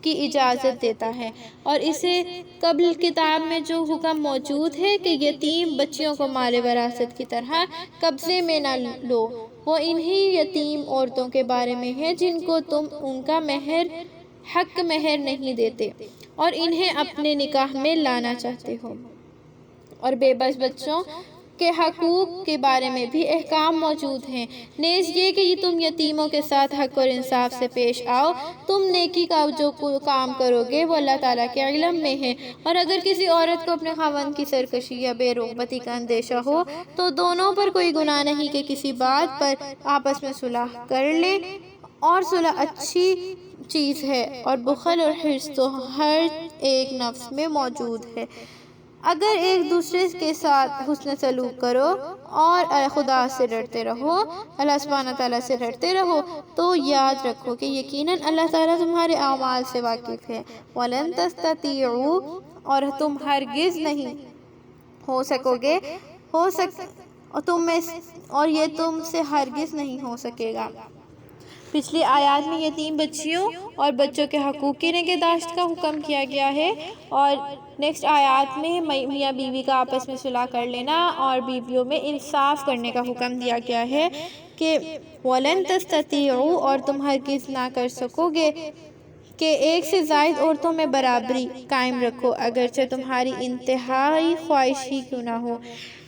[SPEAKER 1] کی اجازت دیتا ہے، اور اسے قبل کتاب میں جو حکم موجود ہے کہ یتیم بچیوں کو مال وراثت کی طرح قبضے میں نہ لو، وہ انہی یتیم عورتوں کے بارے میں ہے جن کو تم ان کا حق مہر نہیں دیتے اور انہیں اپنے نکاح میں لانا چاہتے ہو، اور بے بس بچوں کے حقوق کے بارے میں بھی احکام موجود ہیں، نیز یہ کہ تم یتیموں کے ساتھ حق اور انصاف سے پیش آؤ، تم نیکی کا جو کام کرو گے وہ اللہ تعالیٰ کے علم میں ہے، اور اگر کسی عورت کو اپنے خاوند کی سرکشی یا بے رغبتی کا اندیشہ ہو تو دونوں پر کوئی گناہ نہیں کہ کسی بات پر آپس میں صلح کر لے، اور صلح اچھی چیز ہے، اور بخل اور حرص تو ہر ایک نفس میں موجود ہے۔ اگر ایک دوسرے کے ساتھ حسن سلوک کرو اور خدا سے ڈرتے رہو، اللہ سبحانہ تعالیٰ سے ڈرتے رہو، تو یاد رکھو کہ یقیناً اللہ تعالیٰ تمہارے اعمال سے واقف ہے۔ وَلَن تَسْتَطِيعُوا، اور تم ہرگز نہیں ہو سکو گے اور یہ تم سے ہرگز نہیں ہو سکے گا۔ پچھلی آیات میں یتیم بچیوں اور بچوں کے حقوق کی نگہداشت کا حکم کیا گیا ہے، اور نیکسٹ آیات میں میاں بیوی کا آپس میں صلح کر لینا اور بیویوں میں انصاف کرنے کا حکم دیا گیا ہے کہ وَلَن تَسْتَطِيعُوا، اور تم ہرگز نہ کر سکو گے کہ ایک سے زائد عورتوں میں برابری قائم رکھو اگرچہ تمہاری انتہائی خواہش ہی کیوں نہ ہو،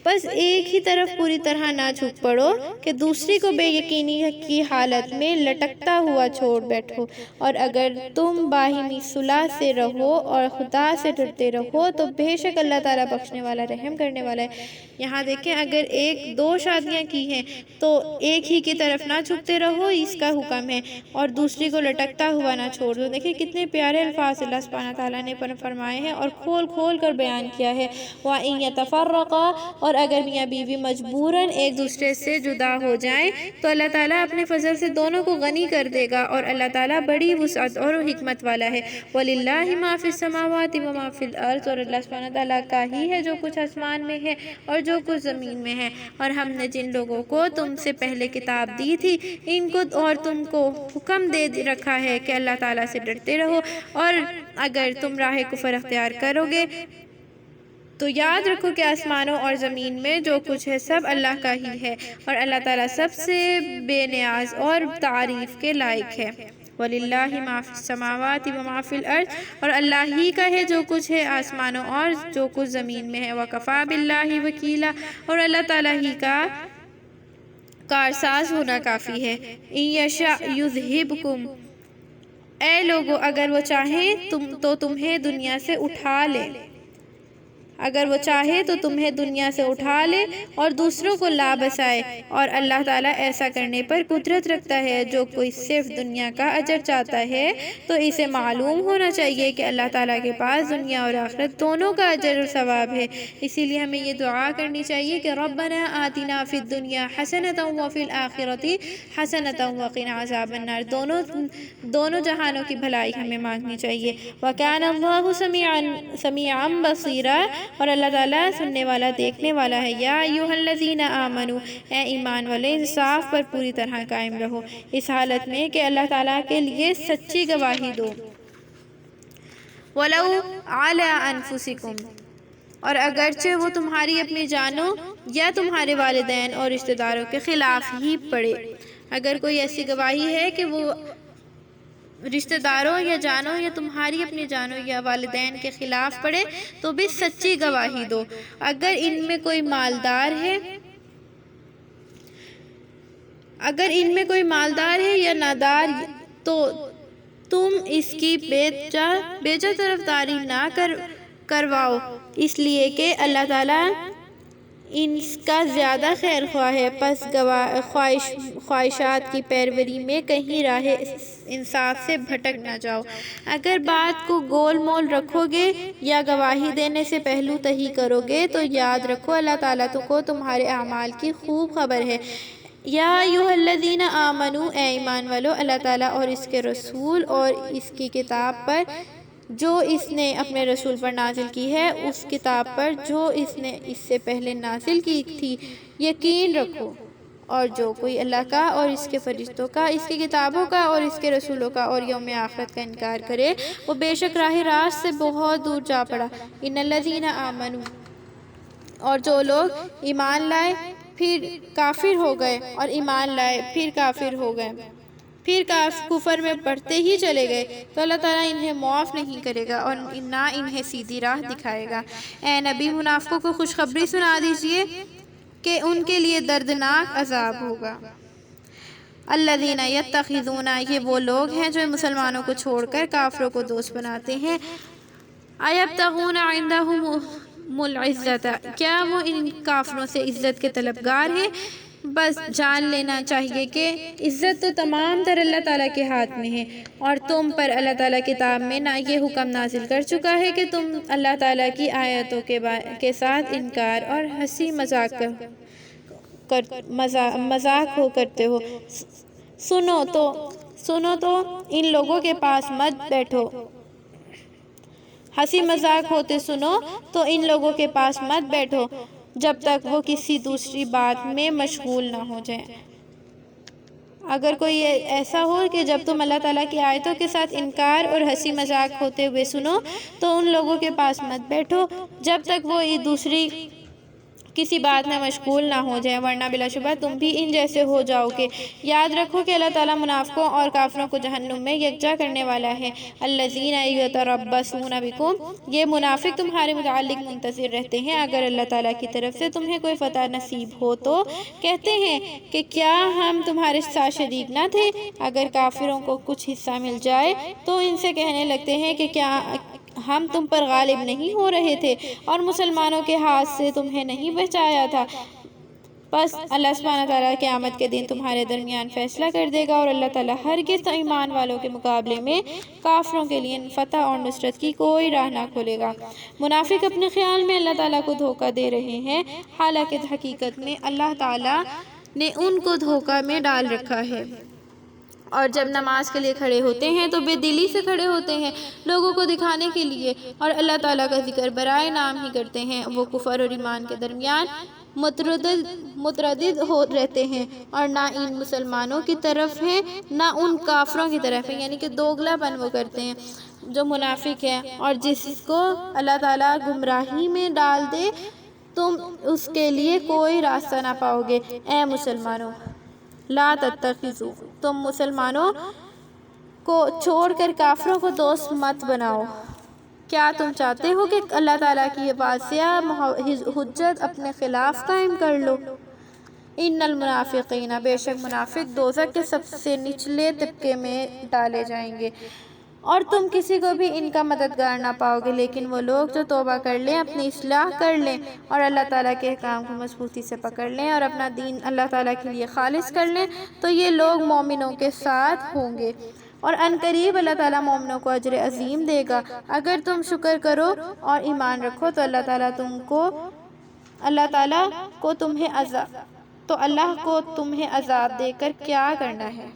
[SPEAKER 1] بس ایک ہی طرف پوری طرح نہ جھک پڑو کہ دوسری کو بے یقینی کی حالت میں لٹکتا ہوا چھوڑ بیٹھو، اور اگر تم باہمی صلح سے رہو اور خدا سے ڈرتے رہو تو بے شک اللہ تعالیٰ بخشنے والا رحم کرنے والا ہے۔ یہاں دیکھیں، اگر ایک دو شادیاں کی ہیں تو ایک ہی کی طرف نہ جھکتے رہو، اس کا حکم ہے، اور دوسری کو لٹکتا ہوا نہ چھوڑ دو۔ دیکھیں کتنے پیارے الفاظ اللہ سبحانہ تعالیٰ نے فرمائے ہیں اور کھول کھول کر بیان کیا ہے۔ وَإِن يَتَفَرَّقَا، اور اگر میاں بیوی مجبوراً ایک دوسرے سے جدا ہو جائیں تو اللہ تعالیٰ اپنے فضل سے دونوں کو غنی کر دے گا، اور اللہ تعالیٰ بڑی وسعت اور حکمت والا ہے۔ وَلِلَّهِ مَا فِي السَّمَاوَاتِ وَمَا فِي الْأَرْضِ، اور اللہ سبحانہ تعالیٰ کا ہی ہے جو کچھ آسمان میں ہے اور جو کچھ زمین میں ہے، اور ہم نے جن لوگوں کو تم سے پہلے کتاب دی تھی ان کو اور تم کو حکم دے رکھا ہے کہ اللہ تعالیٰ سے ڈرتے رہو، اور اگر تم راہ کفر اختیار کرو گے تو یاد رکھو کہ آسمانوں اور زمین میں جو کچھ ہے سب اللہ کا ہی ہے، اور اللہ تعالیٰ سب سے بے نیاز اور تعریف کے لائق ہے۔ وَلِلَّهِ مَا فِي السَّمَاوَاتِ وَمَا فِي الْأَرْضِ، اور اللہ ہی کا ہے جو کچھ ہے آسمانوں اور جو کچھ زمین میں ہے۔ وَكَفَى بِاللَّهِ وَكِيلًا، اور اللہ تعالیٰ ہی کا کارساز ہونا کافی ہے۔ إِن يَشَأْ يُذْهِبْكُمْ، اے لوگو اگر وہ چاہیں تو تمہیں دنیا سے اٹھا لے، اگر وہ چاہے تو تمہیں دنیا سے اٹھا لے اور دوسروں کو لا بسائے، اور اللہ تعالیٰ ایسا کرنے پر قدرت رکھتا ہے۔ جو کوئی صرف دنیا کا اجر چاہتا ہے تو اسے معلوم ہونا چاہیے کہ اللہ تعالیٰ کے پاس دنیا اور آخرت دونوں کا اجر و ثواب ہے، اسی لیے ہمیں یہ دعا کرنی چاہیے کہ ربنا آتنا فی الدنیا حسنۃ وفی الآخرۃ حسنۃ وقنا عذاب النار، دونوں جہانوں کی بھلائی ہمیں مانگنی چاہیے۔ وکان اللہ سمیعا بصیرا، اور اللہ تعالیٰ سننے والا دیکھنے والا ہے۔ یا ایھا الذین آمنوا، اے ایمان والے انصاف پر پوری طرح قائم رہو اس حالت میں کہ اللہ تعالیٰ کے لیے سچی گواہی دو۔ وَلَوْ عَلَىٰ أَنفُسِكُمْ، اور اگرچہ وہ تمہاری اپنی جانوں یا تمہارے والدین اور رشتہ داروں کے خلاف ہی پڑے۔ اگر کوئی ایسی گواہی ہے کہ وہ رشتہ داروں یا جانوں یا تمہاری اپنی جانوں یا والدین کے خلاف پڑے تو بھی سچی گواہی دو۔ اگر ان میں کوئی مالدار ہے یا نادار تو تم اس کی بے جا طرفداری نہ کرواؤ، اس لیے کہ اللہ تعالیٰ ان کا زیادہ خیر خواہ ہے۔ پس خواہشات کی پیروی میں کہیں راہ انصاف سے بھٹک نہ جاؤ۔ اگر بات کو گول مول رکھو گے یا گواہی دینے سے پہلو تہی کرو گے تو یاد رکھو اللہ تعالیٰ کو تمہارے اعمال کی خوب خبر ہے۔ یا ایھا الذین آمنو، اے ایمان والو، اللہ تعالیٰ اور اس کے رسول اور اس کی کتاب پر جو اس نے اپنے رسول پر نازل کی ہے، اس کتاب پر جو اس نے اس سے پہلے نازل کی تھی یقین رکھو، اور جو کوئی اللہ کا اور اس کے فرشتوں کا، اس کی کتابوں کا اور اس کے رسولوں کا اور یوم آخرت کا انکار کرے وہ بے شک راہ راست سے بہت دور جا پڑا۔ ان الذین آمنو، اور جو لوگ ایمان لائے پھر کافر ہو گئے اور ایمان لائے پھر کافر ہو گئے پھر کفر میں بڑھتے ہی چلے گئے تو اللہ تعالیٰ انہیں معاف نہیں کرے گا اور نہ انہیں سیدھی راہ دکھائے گا۔ اے نبی، منافقوں کو خوشخبری سنا دیجئے کہ ان کے لیے دردناک عذاب ہوگا۔ الذین یتخذون، یہ وہ لوگ ہیں جو مسلمانوں کو چھوڑ کر کافروں کو دوست بناتے ہیں۔ ایبتغون عندہم العزۃ، کیا وہ ان کافروں سے عزت کے طلبگار ہیں؟ بس جان لینا چاہیے کہ عزت تو تمام تر اللہ تعالیٰ کے ہاتھ میں ہے، اور تم پر اللہ تعالیٰ کتاب میں یہ حکم نازل کر چکا ہے کہ تم اللہ تعالیٰ کی آیتوں کے ساتھ انکار اور ہنسی مذاق کرتے ہو۔ سنو تو ان لوگوں کے پاس مت بیٹھو، ہنسی مذاق ہوتے سنو تو ان لوگوں کے پاس مت بیٹھو جب تک وہ کسی دوسری بات میں مشغول نہ ہو جائیں۔ اگر کوئی ایسا ہو کہ جب تم اللہ تعالیٰ کی آیتوں کے ساتھ انکار اور ہنسی مذاق ہوتے ہوئے سنو تو ان لوگوں کے پاس مت بیٹھو جب تک وہ دوسری کسی بات میں مشغول نہ ہو جائیں، ورنہ بلا شبہ تم بھی ان جیسے ہو جاؤ گے۔ یاد رکھو کہ اللہ تعالیٰ منافقوں اور کافروں کو جہنم میں یکجا کرنے والا ہے۔ الذین یتربصون بکم، یہ منافق تمہارے متعلق منتظر رہتے ہیں اگر اللہ تعالیٰ کی طرف سے تمہیں کوئی فتح نصیب ہو تو کہتے ہیں کہ کیا ہم تمہارے ساتھ شریک نہ تھے؟ اگر کافروں کو کچھ حصہ مل جائے تو ان سے کہنے لگتے ہیں کہ کیا ہم تم پر غالب نہیں ہو رہے تھے اور مسلمانوں کے ہاتھ سے تمہیں نہیں بچایا تھا؟ بس اللہ سبحانہ تعالیٰ قیامت کے دن تمہارے درمیان فیصلہ کر دے گا، اور اللہ تعالیٰ ہرگز ایمان والوں کے مقابلے میں کافروں کے لیے فتح اور نصرت کی کوئی راہ نہ کھولے گا۔ منافق اپنے خیال میں اللہ تعالیٰ کو دھوکہ دے رہے ہیں، حالانکہ حقیقت میں اللہ تعالیٰ نے ان کو دھوکہ میں ڈال رکھا ہے، اور جب نماز کے لیے کھڑے ہوتے ہیں تو بے دلی سے کھڑے ہوتے ہیں لوگوں کو دکھانے کے لیے، اور اللہ تعالیٰ کا ذکر برائے نام ہی کرتے ہیں۔ وہ کفر اور ایمان کے درمیان متردد ہو رہتے ہیں، اور نہ ان مسلمانوں کی طرف ہیں نہ ان کافروں کی طرف ہیں، یعنی کہ دوگلا پن وہ کرتے ہیں جو منافق ہے، اور جس کو اللہ تعالیٰ گمراہی میں ڈال دے تم اس کے لیے کوئی راستہ نہ پاؤ گے۔ اے مسلمانوں، لا تتخذوا، تم مسلمانوں کو چھوڑ کر کافروں کو دوست مت بناؤ۔ کیا تم چاہتے ہو کہ اللہ تعالیٰ کی واضح حجت اپنے خلاف قائم کر لو؟ ان المنافقین، بے شک منافق دوزخ کے سب سے نچلے طبقے میں ڈالے جائیں گے، اور تم کسی کو بھی ان کا مددگار نہ پاؤ گے، لیکن وہ لوگ جو توبہ کر لیں، اپنی اصلاح کر لیں اور اللہ تعالیٰ کے احکام کو مضبوطی سے پکڑ لیں اور اپنا دین اللہ تعالیٰ کے لیے خالص کر لیں تو یہ لوگ مومنوں کے ساتھ ہوں گے، اور عنقریب اللہ تعالیٰ مومنوں کو اجر عظیم دے گا۔ اگر تم شکر کرو اور ایمان رکھو تو اللہ کو تمہیں عذاب دے کر کیا کرنا ہے؟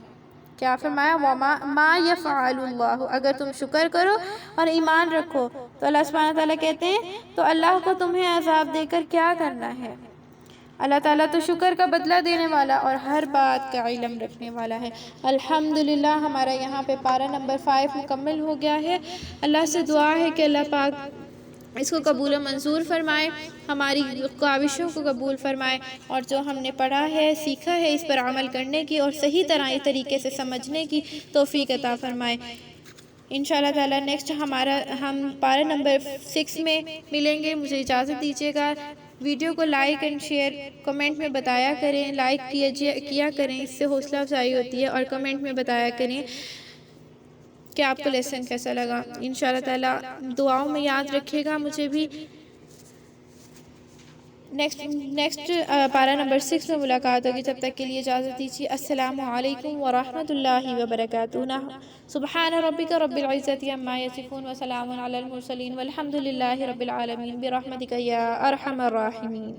[SPEAKER 1] کیا فرمایا؟ ما یفعل اللہ، اگر تم شکر کرو اور ایمان رکھو تو اللہ سبحانہ تعالیٰ کہتے ہیں تو اللہ کو تمہیں عذاب دے کر کیا کرنا ہے؟ اللہ تعالیٰ تو شکر کا بدلہ دینے والا اور ہر بات کا علم رکھنے والا ہے۔ الحمدللہ، ہمارا یہاں پہ پارہ نمبر 5 مکمل ہو گیا ہے۔ اللہ سے دعا ہے کہ اللہ پاک اس کو قبول و منظور فرمائے، ہماری کاوشوں کو قبول فرمائے، اور جو ہم نے پڑھا ہے سیکھا ہے اس پر عمل کرنے کی اور صحیح طریقے سے سمجھنے کی توفیق عطا فرمائے۔ انشاءاللہ تعالی نیکسٹ ہم پارہ نمبر 6 میں ملیں گے۔ مجھے اجازت دیجیے گا۔ ویڈیو کو لائک اینڈ شیئر کمنٹ میں بتایا کریں، لائک کیا کریں، اس سے حوصلہ افزائی ہوتی ہے، اور کمنٹ میں بتایا کریں کہ آپ کو لیسن کیسا لگا۔ انشاءاللہ تعالی دعاؤں میں یاد رکھے گا مجھے بھی۔ نیکسٹ پارہ نمبر 6 میں ملاقات ہوگی، تب تک کے لیے اجازت دیجیے۔ السلام علیکم ورحمۃ اللہ وبرکاتہ۔ سبحان ربک رب العزت عما یصفون وسلام علی المرسلین والحمد للہ رب العالمین برحمتک یا ارحم الراحمین۔